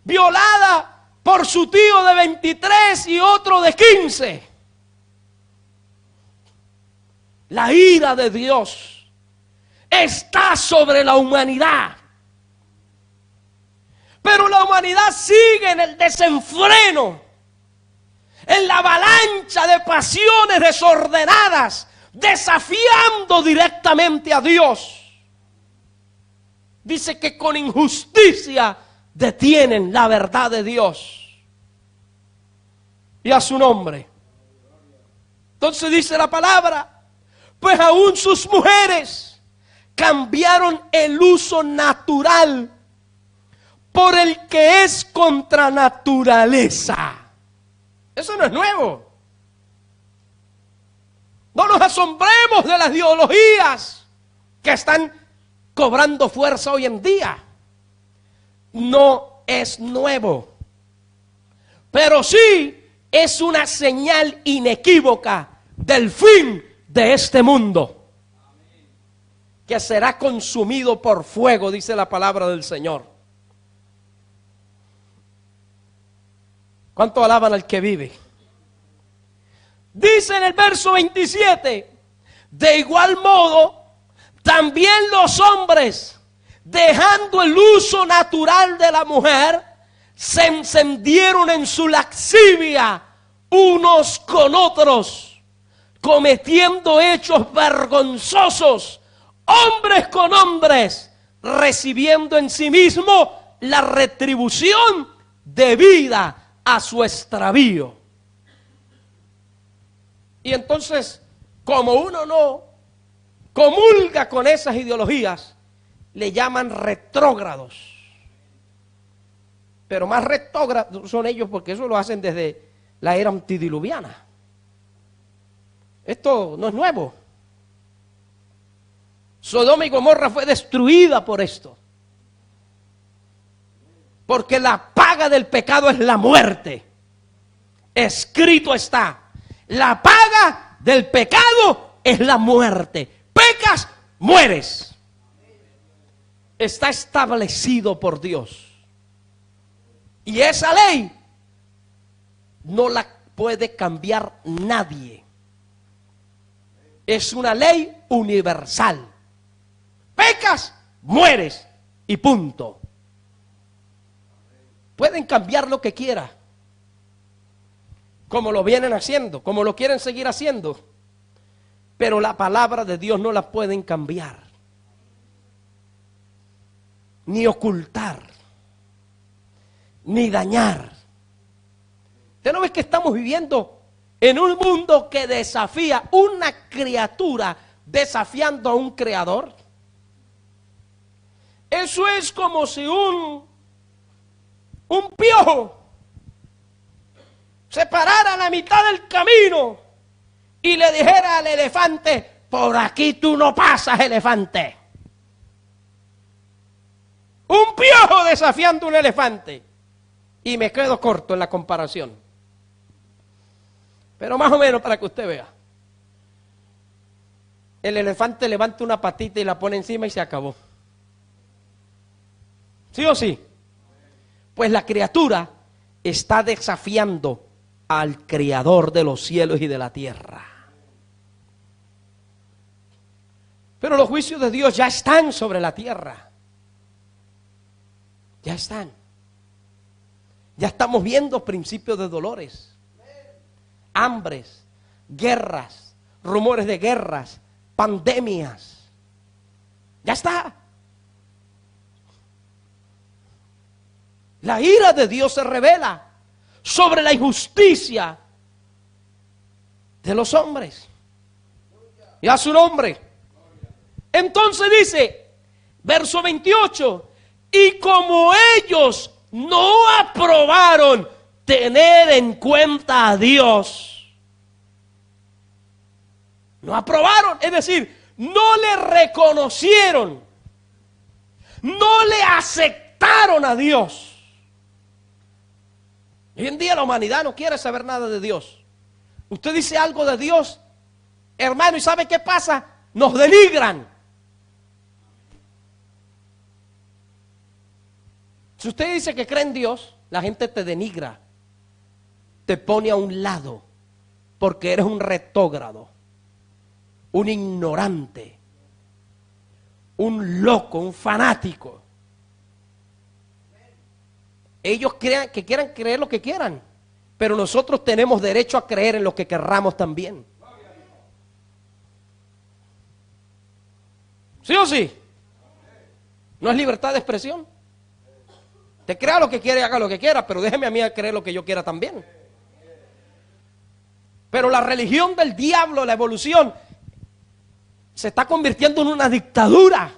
violada por su tío de 23 y otro de 15. La ira de Dios está sobre la humanidad. Pero la humanidad sigue en el desenfreno, en la avalancha de pasiones desordenadas, desafiando directamente a Dios. Dice que con injusticia detienen la verdad de Dios. Y a su nombre. Entonces dice la palabra, pues aún sus mujeres cambiaron el uso natural por el que es contra naturaleza. Eso no es nuevo. No nos asombremos de las ideologías que están cobrando fuerza hoy en día. No es nuevo, pero sí es una señal inequívoca del fin de este mundo, que será consumido por fuego, dice la palabra del Señor. ¿Cuánto alaban al que vive? Dice en el verso 27, de igual modo, también los hombres dejando el uso natural de la mujer, se encendieron en su lascivia unos con otros, cometiendo hechos vergonzosos, hombres con hombres, recibiendo en sí mismo la retribución debida a su extravío. Y entonces, como uno no comulga con esas ideologías, le llaman retrógrados. Pero más retrógrados son ellos porque eso lo hacen desde la era antediluviana. Esto no es nuevo. Sodoma y Gomorra fue destruida por esto. Porque la paga del pecado es la muerte. Escrito está. La paga del pecado es la muerte. Pecas, mueres. Está establecido por Dios. Y esa ley no la puede cambiar nadie. Es una ley universal. Pecas, mueres y punto. Pueden cambiar lo que quieran, como lo vienen haciendo, como lo quieren seguir haciendo, pero la palabra de Dios no la pueden cambiar, ni ocultar, ni dañar. ¿Usted no ve que estamos viviendo en un mundo que desafía una criatura desafiando a un creador? Eso es como si un piojo se parara a la mitad del camino y le dijera al elefante: por aquí tú no pasas, elefante. Un piojo desafiando a un elefante. Y me quedo corto en la comparación, pero más o menos para que usted vea. El elefante levanta una patita y la pone encima y se acabó. ¿Sí o sí? Pues la criatura está desafiando al Creador de los cielos y de la tierra. Pero los juicios de Dios ya están sobre la tierra. Ya están. Ya estamos viendo principios de dolores, hambres, guerras, rumores de guerras, pandemias. Ya está. La ira de Dios se revela sobre la injusticia de los hombres. Y a su nombre. Entonces dice, verso 28, y como ellos no aprobaron tener en cuenta a Dios, no aprobaron, es decir, no le reconocieron, no le aceptaron a Dios. Hoy en día la humanidad no quiere saber nada de Dios. Usted dice algo de Dios, hermano, ¿y sabe qué pasa? Nos denigran. Si usted dice que cree en Dios, la gente te denigra, te pone a un lado, porque eres un retrógrado, un ignorante, un loco, un fanático. Ellos crean que quieran creer lo que quieran, pero nosotros tenemos derecho a creer en lo que querramos también. ¿Sí o sí? ¿No es libertad de expresión? Te crea lo que quiera y haga lo que quiera, pero déjeme a mí creer lo que yo quiera también. Pero la religión del diablo, la evolución, se está convirtiendo en una dictadura.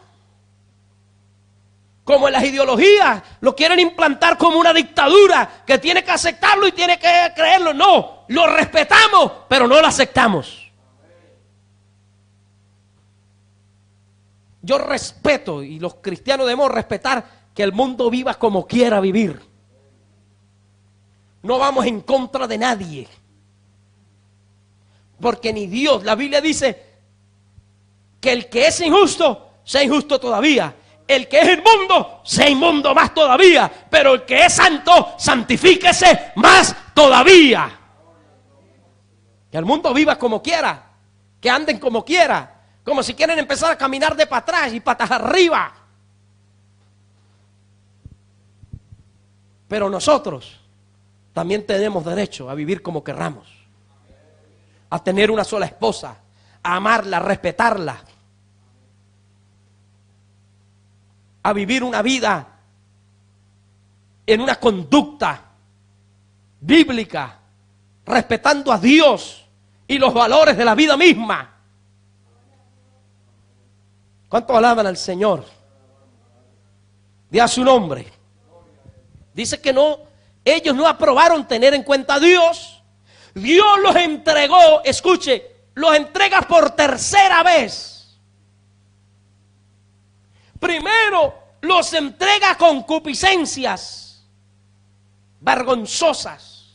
Como en las ideologías, lo quieren implantar como una dictadura, que tiene que aceptarlo y tiene que creerlo. No, lo respetamos, pero no lo aceptamos. Yo respeto, y los cristianos debemos respetar que el mundo viva como quiera vivir. No vamos en contra de nadie. Porque ni Dios, la Biblia dice que el que es injusto, sea injusto todavía. El que es inmundo, sea inmundo más todavía. Pero el que es santo, santifíquese más todavía. Que el mundo viva como quiera. Que anden como quiera. Como si quieren empezar a caminar de para atrás y patas arriba. Pero nosotros también tenemos derecho a vivir como querramos, a tener una sola esposa, a amarla, a respetarla, a vivir una vida en una conducta bíblica, respetando a Dios y los valores de la vida misma. ¿Cuántos alaban al Señor? Di a su nombre. Dice que no, ellos no aprobaron tener en cuenta a Dios. Dios los entregó, escuche, los entrega por tercera vez. Primero los entrega a concupiscencias vergonzosas.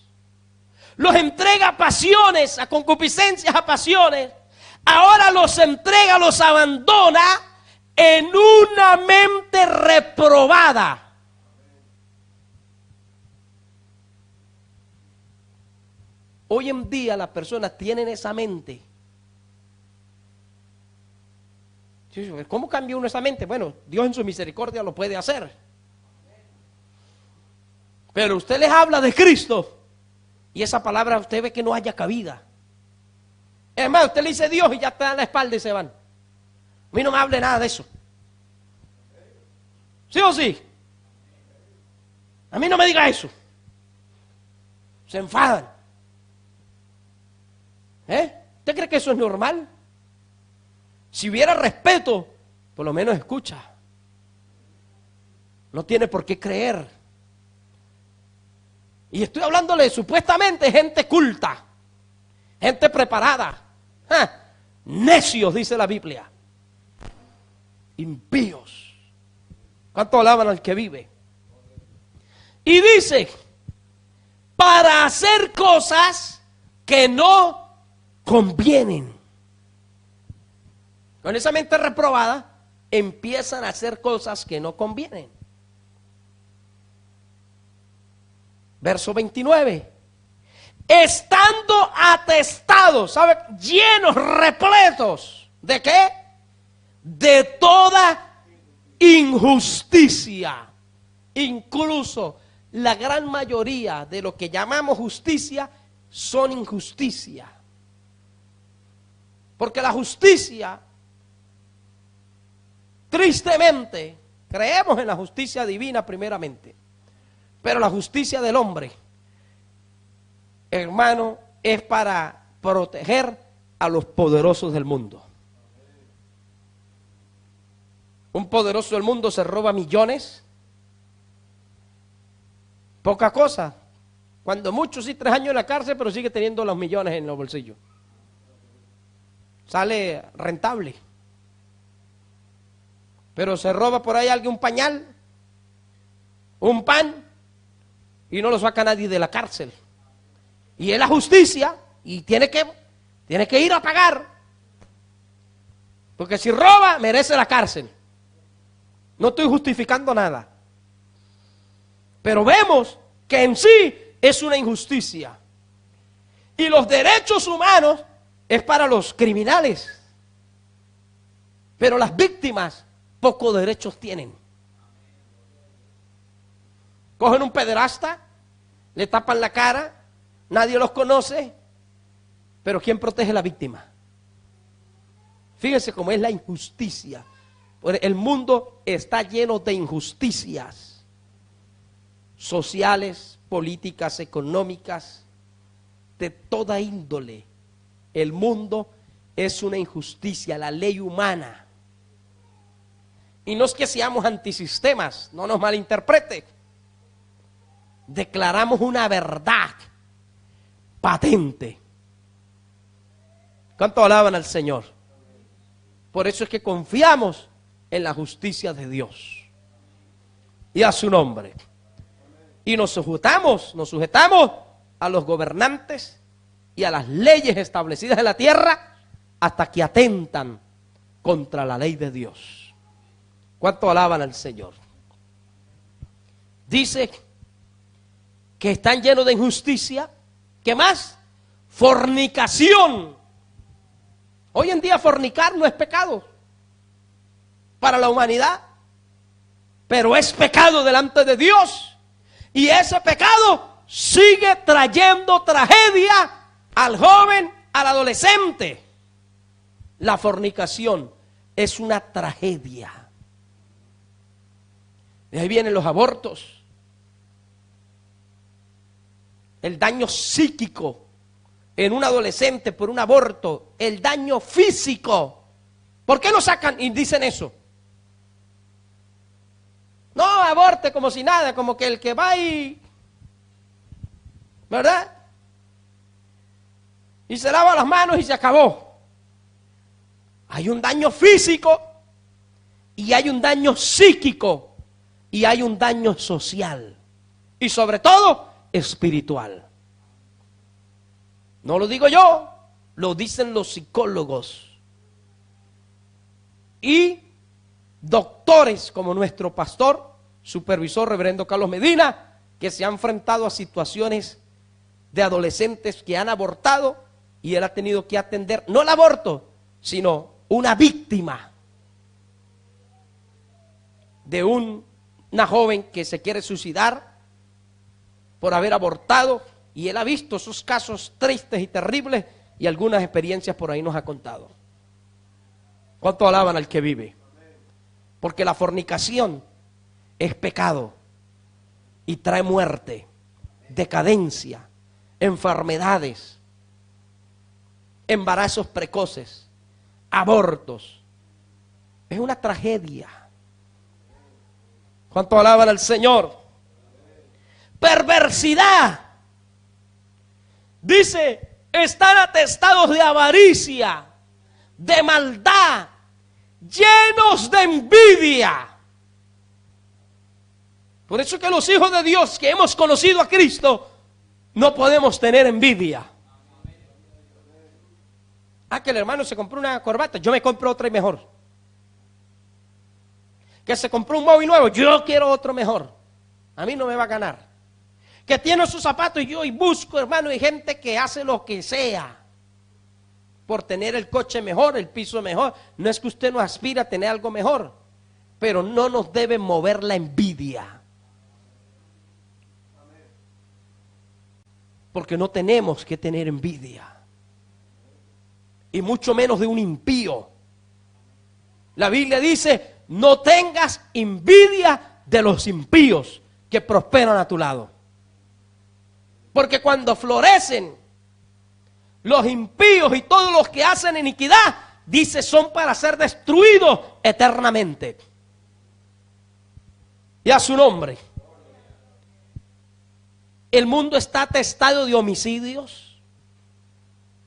Los entrega a pasiones, a concupiscencias, a pasiones. Ahora los entrega, los abandona en una mente reprobada. Hoy en día las personas tienen esa mente. ¿Cómo cambia uno esa mente? Bueno, Dios en su misericordia lo puede hacer. Pero usted les habla de Cristo y esa palabra usted ve que no haya cabida. Es más, usted le dice Dios y ya está en la espalda y se van. A mí no me hable nada de eso. ¿Sí o sí? A mí no me diga eso. Se enfadan. ¿Usted cree que eso es normal? Si hubiera respeto, por lo menos escucha. No tiene por qué creer. Y estoy hablándole de supuestamente gente culta, gente preparada. Necios, dice la Biblia. Impíos. ¿Cuánto alaban al que vive? Y dice, para hacer cosas que no convienen. Con esa mente reprobada, empiezan a hacer cosas que no convienen. Verso 29. Estando atestados, ¿sabe? Llenos, repletos. ¿De qué? De toda injusticia. Incluso la gran mayoría de lo que llamamos justicia son injusticia. Porque la justicia, tristemente, creemos en la justicia divina primeramente. Pero la justicia del hombre, hermano, es para proteger a los poderosos del mundo. Un poderoso del mundo se roba millones. Poca cosa. Cuando mucho, sí, 3 años en la cárcel, pero sigue teniendo los millones en los bolsillos. Sale rentable. Pero se roba por ahí alguien un pañal, un pan, y no lo saca nadie de la cárcel. Y es la justicia, y tiene que ir a pagar. Porque si roba, merece la cárcel. No estoy justificando nada. Pero vemos que en sí es una injusticia. Y los derechos humanos es para los criminales. Pero las víctimas pocos derechos tienen. Cogen un pederasta, le tapan la cara, nadie los conoce, pero ¿quién protege a la víctima? Fíjense cómo es la injusticia. El mundo está lleno de injusticias sociales, políticas, económicas, de toda índole. El mundo es una injusticia, la ley humana. Y no es que seamos antisistemas, no nos malinterprete. Declaramos una verdad patente. ¿Cuánto alaban al Señor? Por eso es que confiamos en la justicia de Dios y a su nombre. Y nos sujetamos a los gobernantes y a las leyes establecidas en la tierra hasta que atentan contra la ley de Dios. ¿Cuánto alaban al Señor? Dice que están llenos de injusticia. ¿Qué más? Fornicación. Hoy en día fornicar no es pecado para la humanidad, pero es pecado delante de Dios. Y ese pecado sigue trayendo tragedia al joven, al adolescente. La fornicación es una tragedia. De ahí vienen los abortos, el daño psíquico en un adolescente por un aborto, el daño físico. ¿Por qué lo sacan y dicen eso? No, aborte como si nada, como que el que va y... ¿verdad? Y se lava las manos y se acabó. Hay un daño físico y hay un daño psíquico y hay un daño social y sobre todo espiritual. No lo digo yo, lo dicen los psicólogos y doctores como nuestro pastor, supervisor reverendo Carlos Medina, que se ha enfrentado a situaciones de adolescentes que han abortado y él ha tenido que atender, no el aborto, sino una víctima de una joven que se quiere suicidar por haber abortado, y él ha visto esos casos tristes y terribles y algunas experiencias por ahí nos ha contado. ¿Cuánto alaban al que vive? Porque la fornicación es pecado y trae muerte, decadencia, enfermedades, embarazos precoces, abortos. Es una tragedia. ¿Cuánto alaban al Señor? Perversidad. Dice, están atestados de avaricia, de maldad, llenos de envidia. Por eso que los hijos de Dios que hemos conocido a Cristo, no podemos tener envidia. Ah, que el hermano se compró una corbata, yo me compro otra y mejor. Que se compró un móvil nuevo, yo quiero otro mejor. A mí no me va a ganar. Que tiene sus zapatos y yo y busco, hermano, y gente que hace lo que sea por tener el coche mejor, el piso mejor. No es que usted no aspira a tener algo mejor, pero no nos debe mover la envidia. Porque no tenemos que tener envidia. Y mucho menos de un impío. La Biblia dice, no tengas envidia de los impíos que prosperan a tu lado. Porque cuando florecen los impíos y todos los que hacen iniquidad, dice, son para ser destruidos eternamente. Y a su nombre. El mundo está atestado de homicidios.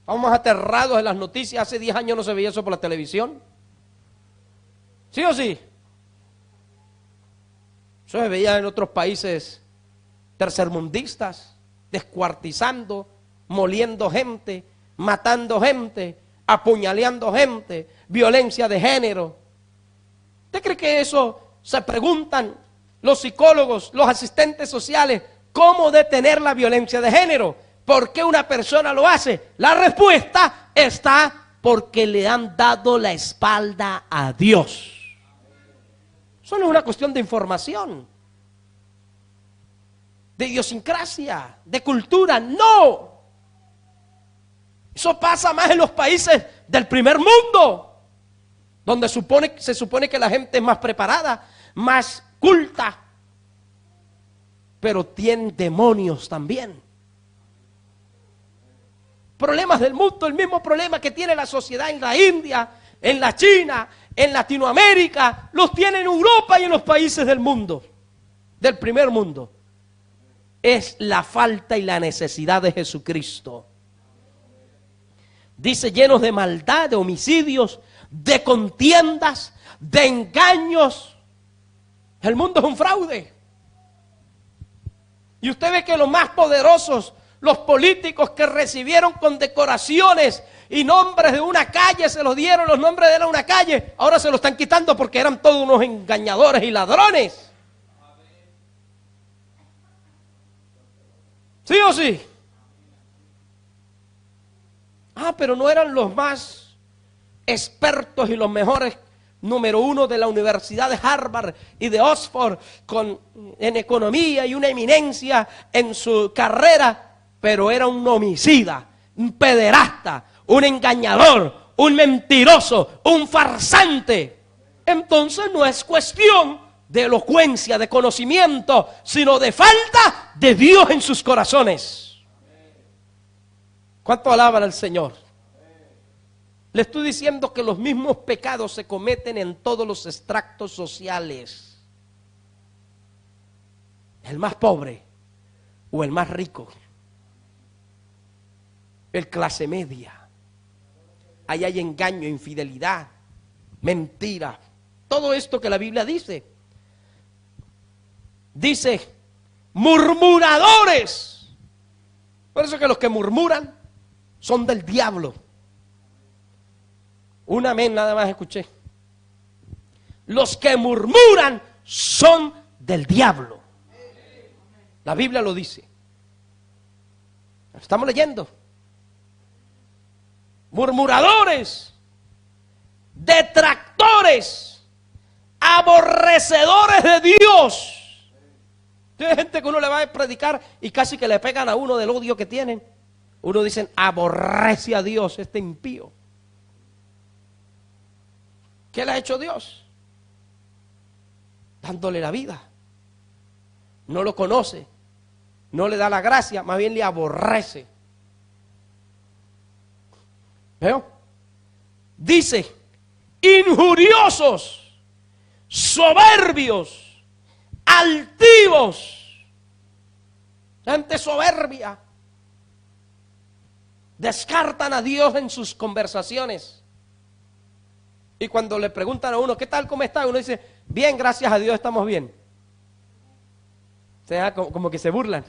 Estamos aterrados en las noticias. Hace 10 años no se veía eso por la televisión. ¿Sí o sí? Eso se veía en otros países tercermundistas, descuartizando, moliendo gente, matando gente, apuñaleando gente, violencia de género. ¿Usted cree que eso se preguntan los psicólogos, los asistentes sociales, cómo detener la violencia de género? ¿Por qué una persona lo hace? La respuesta está porque le han dado la espalda a Dios. Eso no es una cuestión de información, de idiosincrasia, de cultura, no. Eso pasa más en los países del primer mundo, donde se supone que la gente es más preparada, más culta, pero tienen demonios también. Problemas del mundo, el mismo problema que tiene la sociedad en la India, en la China, en Latinoamérica, los tiene en Europa y en los países del mundo, del primer mundo. Es la falta y la necesidad de Jesucristo. Dice, llenos de maldad, de homicidios, de contiendas, de engaños. El mundo es un fraude. Y usted ve que los más poderosos, los políticos que recibieron condecoraciones y nombres de una calle, se los dieron los nombres de una calle, ahora se los están quitando porque eran todos unos engañadores y ladrones. ¿Sí o sí? Ah, pero no eran los más expertos y los mejores número 1 de la Universidad de Harvard y de Oxford en economía y una eminencia en su carrera, pero era un homicida, un pederasta, un engañador, un mentiroso, un farsante. Entonces no es cuestión de elocuencia, de conocimiento, sino de falta de Dios en sus corazones. ¿Cuánto alaban al Señor? Le estoy diciendo que los mismos pecados se cometen en todos los estratos sociales. El más pobre o el más rico. El clase media. Ahí hay engaño, infidelidad, mentira. Todo esto que la Biblia dice. Dice, murmuradores. Por eso que los que murmuran son del diablo. Un amén nada más escuché. Los que murmuran son del diablo. La Biblia lo dice. Lo estamos leyendo. Murmuradores, detractores, aborrecedores de Dios. Hay gente que uno le va a predicar y casi que le pegan a uno del odio que tienen. Uno dice, aborrece a Dios, este impío. ¿Qué le ha hecho Dios? Dándole la vida. No lo conoce, no le da la gracia, más bien le aborrece. ¿Veo? Dice, injuriosos, soberbios, altivos, gente soberbia. Descartan a Dios en sus conversaciones. Y cuando le preguntan a uno, ¿qué tal, cómo está? Uno dice, bien, gracias a Dios, estamos bien. O sea, como que se burlan.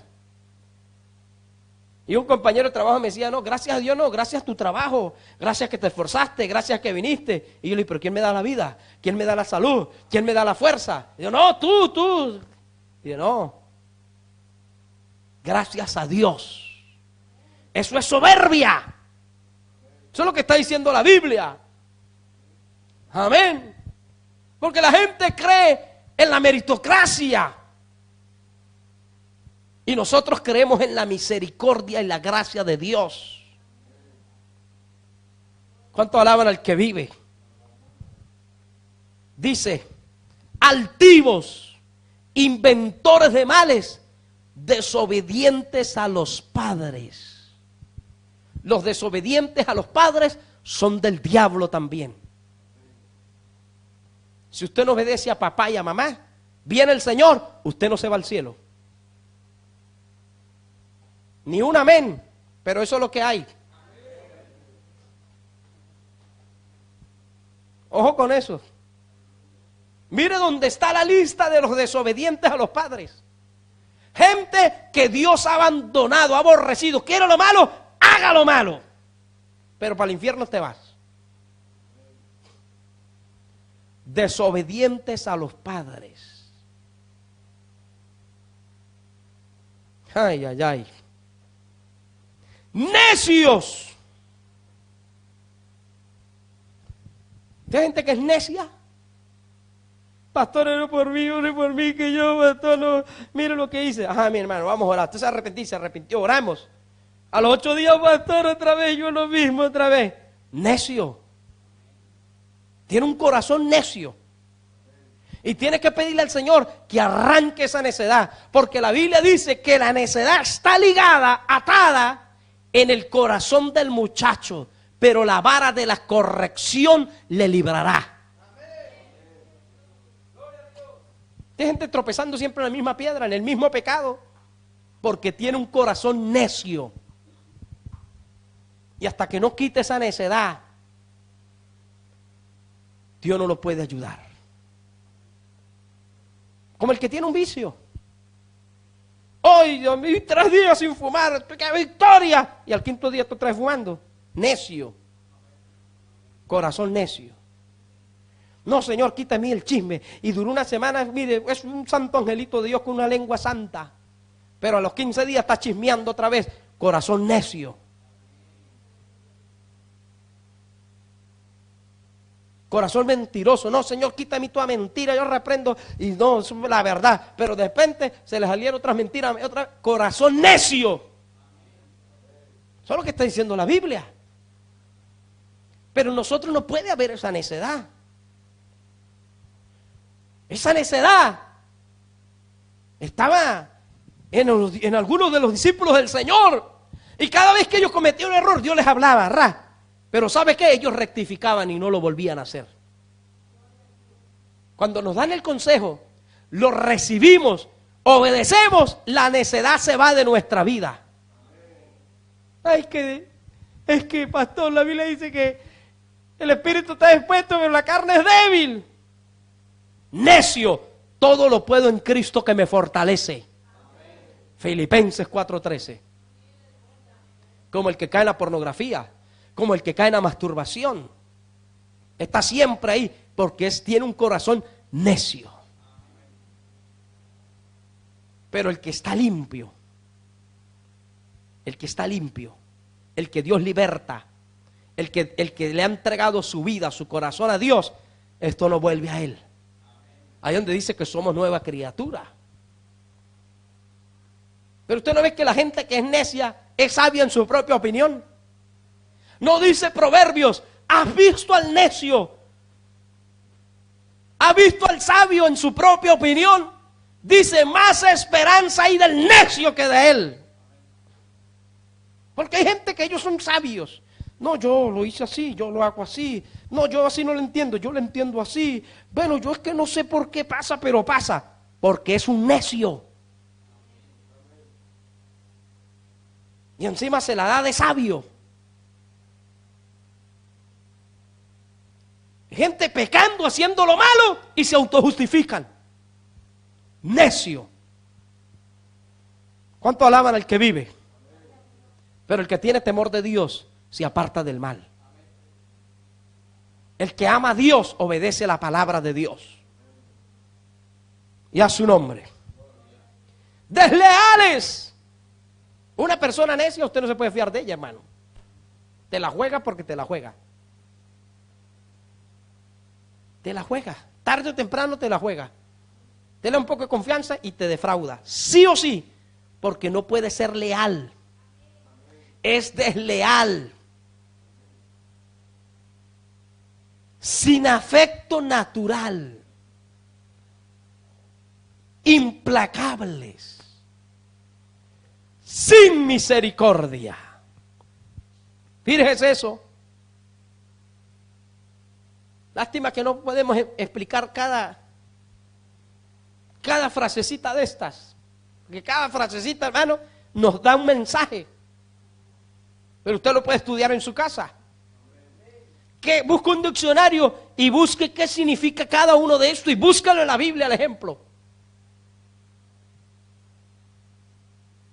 Y un compañero de trabajo me decía, no, gracias a Dios no, gracias a tu trabajo, gracias que te esforzaste, gracias que viniste. Y yo le digo, pero ¿quién me da la vida? ¿Quién me da la salud? ¿Quién me da la fuerza? Y yo, no, tú. Y yo, no. Gracias a Dios. Eso es soberbia. Eso es lo que está diciendo la Biblia. Amén. Porque la gente cree en la meritocracia. Y nosotros creemos en la misericordia y la gracia de Dios. ¿Cuánto alaban al que vive? Dice, altivos, inventores de males, desobedientes a los padres. Los desobedientes a los padres son del diablo también. Si usted no obedece a papá y a mamá, viene el Señor, usted no se va al cielo. Ni un amén, pero eso es lo que hay. Ojo con eso. Mire dónde está la lista de los desobedientes a los padres. Gente que Dios ha abandonado, ha aborrecido. Quiere lo malo, haga lo malo. Pero para el infierno te vas. Desobedientes a los padres. Ay, ay, ay. Necios. ¿Hay gente que es necia? Pastor, no por mí, que yo, pastor, no. Mire lo que hice. Ajá, mi hermano, vamos a orar. Usted se arrepintió, oramos. A los 8 días, pastor, otra vez, yo lo mismo, otra vez. Necio. Tiene un corazón necio. Y tiene que pedirle al Señor que arranque esa necedad. Porque la Biblia dice que la necedad está ligada, atada en el corazón del muchacho, pero la vara de la corrección le librará. Hay gente tropezando siempre en la misma piedra, en el mismo pecado, porque tiene un corazón necio. Y hasta que no quite esa necedad, Dios no lo puede ayudar. Como el que tiene un vicio. Hoy, 3 días sin fumar, ¡qué victoria! Y al 5.º día tú traes fumando. Necio. Corazón necio. No, Señor, quita a mí el chisme. Y duró una semana, mire, es un santo angelito de Dios con una lengua santa. Pero a los 15 días está chismeando otra vez. Corazón necio. Corazón mentiroso. No, Señor, quita a mí toda mentira, yo reprendo. Y no, es la verdad. Pero de repente se les salieron otras mentiras. Corazón necio. Eso es lo que está diciendo la Biblia. Pero en nosotros no puede haber esa necedad. Esa necedad estaba en algunos de los discípulos del Señor. Y cada vez que ellos cometían un error, Dios les hablaba, Pero ¿sabe qué? Ellos rectificaban y no lo volvían a hacer. Cuando nos dan el consejo, lo recibimos, obedecemos, la necedad se va de nuestra vida. Ay, es que pastor, la Biblia dice que el espíritu está dispuesto, pero la carne es débil. Necio, todo lo puedo en Cristo que me fortalece. Filipenses 4:13. Como el que cae en la pornografía, como el que cae en la masturbación. Está siempre ahí porque tiene un corazón necio. Pero el que está limpio, el que Dios liberta, el que le ha entregado su vida, su corazón a Dios, esto no vuelve a él. Ahí donde dice que somos nueva criatura. Pero usted no ve que la gente que es necia es sabia en su propia opinión. No dice Proverbios, ¿has visto al necio? ¿Has visto al sabio en su propia opinión? Dice, más esperanza hay del necio que de él. Porque hay gente que ellos son sabios. No, yo lo hice así, yo lo hago así. No, yo así no lo entiendo, yo lo entiendo así. Bueno, yo es que no sé por qué pasa, pero pasa. Porque es un necio. Y encima se la da de sabio. Gente pecando, haciendo lo malo y se autojustifican. Necio. ¿Cuánto alaban al que vive? Pero el que tiene temor de Dios se aparta del mal. El que ama a Dios obedece la palabra de Dios. Y a su nombre. Desleales. Una persona necia, usted no se puede fiar de ella, hermano. Te la juega porque te la juega. Te la juega. Tarde o temprano te la juega. Te da un poco de confianza y te defrauda. Sí o sí. Porque no puede ser leal. Es desleal. Sin afecto natural. Implacables. Sin misericordia. Fíjese eso. Lástima que no podemos explicar cada frasecita de estas. Porque cada frasecita, hermano, nos da un mensaje. Pero usted lo puede estudiar en su casa. Que busque un diccionario y busque qué significa cada uno de estos y búscalo en la Biblia, el ejemplo.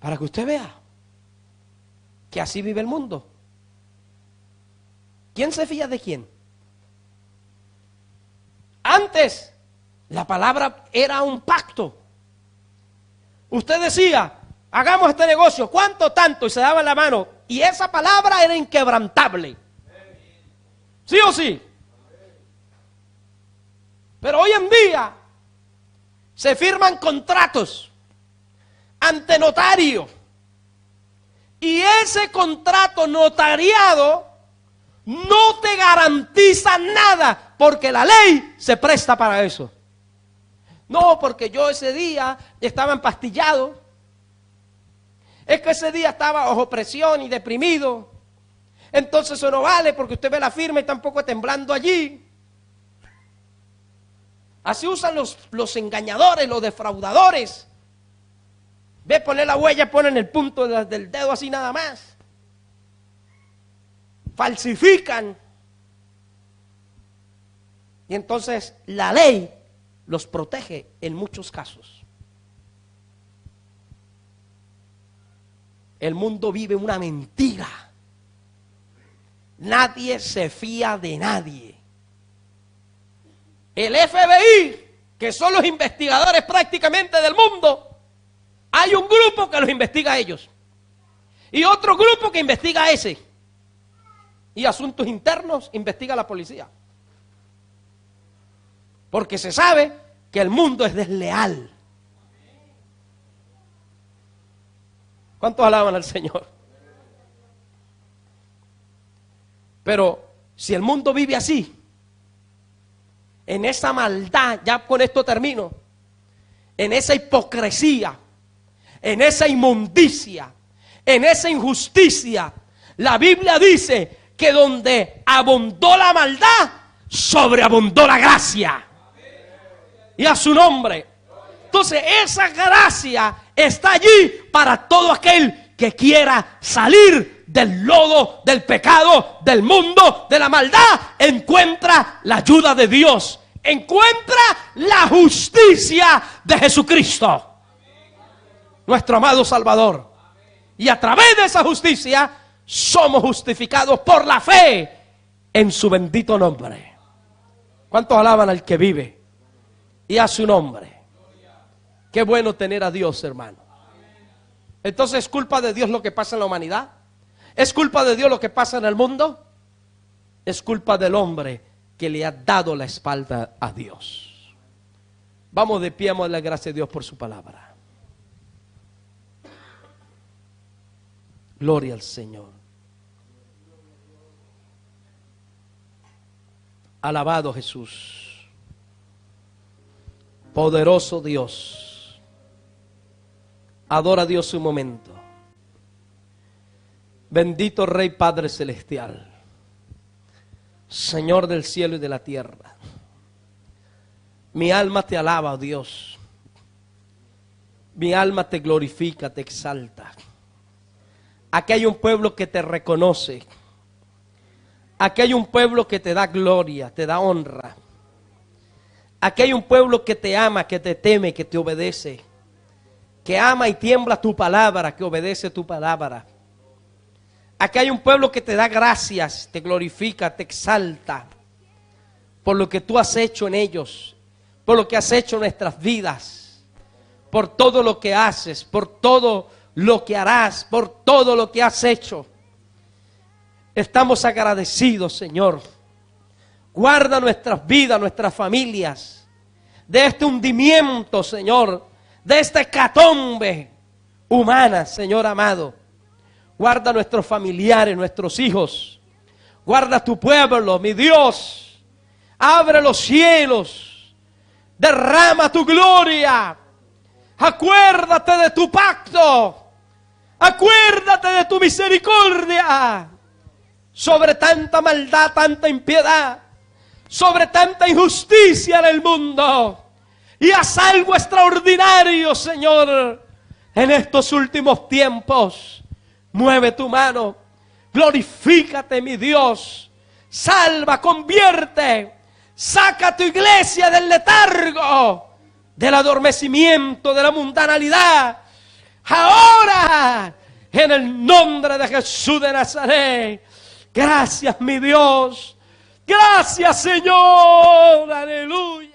Para que usted vea que así vive el mundo. ¿Quién se fía de quién? Antes, la palabra era un pacto. Usted decía, hagamos este negocio, ¿cuánto tanto? Y se daba la mano. Y esa palabra era inquebrantable. ¿Sí o sí? Pero hoy en día se firman contratos ante notario. Y ese contrato notariado no te garantiza nada, porque la ley se presta para eso. No, porque yo ese día estaba empastillado. Es que ese día estaba bajo presión y deprimido. Entonces eso no vale porque usted ve la firma y tampoco temblando allí. Así usan los engañadores, los defraudadores. Ve poner la huella, ponen el punto del dedo así nada más. Falsifican. Y entonces la ley los protege en muchos casos. El mundo vive una mentira. Nadie se fía de nadie. El FBI, que son los investigadores prácticamente del mundo, hay un grupo que los investiga a ellos. Y otro grupo que investiga a ese. Y asuntos internos investiga a la policía. porque se sabe que el mundo es desleal. ¿Cuántos alaban al Señor? Pero si el mundo vive así, en esa maldad, ya con esto termino, en esa hipocresía, en esa inmundicia, en esa injusticia, la Biblia dice que donde abundó la maldad, sobreabundó la gracia. Y a su nombre. Entonces esa gracia está allí para todo aquel que quiera salir del lodo, del pecado, del mundo, de la maldad. Encuentra la ayuda de Dios. Encuentra la justicia de Jesucristo, nuestro amado Salvador. Y a través de esa justicia somos justificados por la fe en su bendito nombre. ¿Cuántos alaban al que vive y a su nombre? Qué bueno tener a Dios, hermano. Entonces, ¿es culpa de Dios lo que pasa en la humanidad? ¿Es culpa de Dios lo que pasa en el mundo? Es culpa del hombre que le ha dado la espalda a Dios. Vamos de pie, damos la gracia a Dios por su palabra. Gloria al Señor. Alabado Jesús. Poderoso Dios. Adora a Dios un momento. Bendito Rey Padre Celestial, Señor del cielo y de la tierra. Mi alma te alaba, oh Dios. Mi alma te glorifica, te exalta. Aquí hay un pueblo que te reconoce. Aquí hay un pueblo que te da gloria, te da honra. Aquí hay un pueblo que te ama, que te teme, que te obedece. Que ama y tiembla tu palabra, que obedece tu palabra. Aquí hay un pueblo que te da gracias, te glorifica, te exalta. Por lo que tú has hecho en ellos. Por lo que has hecho en nuestras vidas. Por todo lo que haces, por todo lo que harás, por todo lo que has hecho. Estamos agradecidos, Señor. Guarda nuestras vidas, nuestras familias, de este hundimiento, Señor, de esta hecatombe humana, Señor amado. Guarda nuestros familiares, nuestros hijos. Guarda tu pueblo, mi Dios. Abre los cielos. Derrama tu gloria. Acuérdate de tu pacto. Acuérdate de tu misericordia. Sobre tanta maldad, tanta impiedad. Sobre tanta injusticia en el mundo. Y haz algo extraordinario, Señor, en estos últimos tiempos. Mueve tu mano. Glorifícate, mi Dios. Salva, convierte. Saca tu iglesia del letargo, del adormecimiento, de la mundanalidad. Ahora, en el nombre de Jesús de Nazaret. Gracias, mi Dios. Gracias, Señor. Aleluya.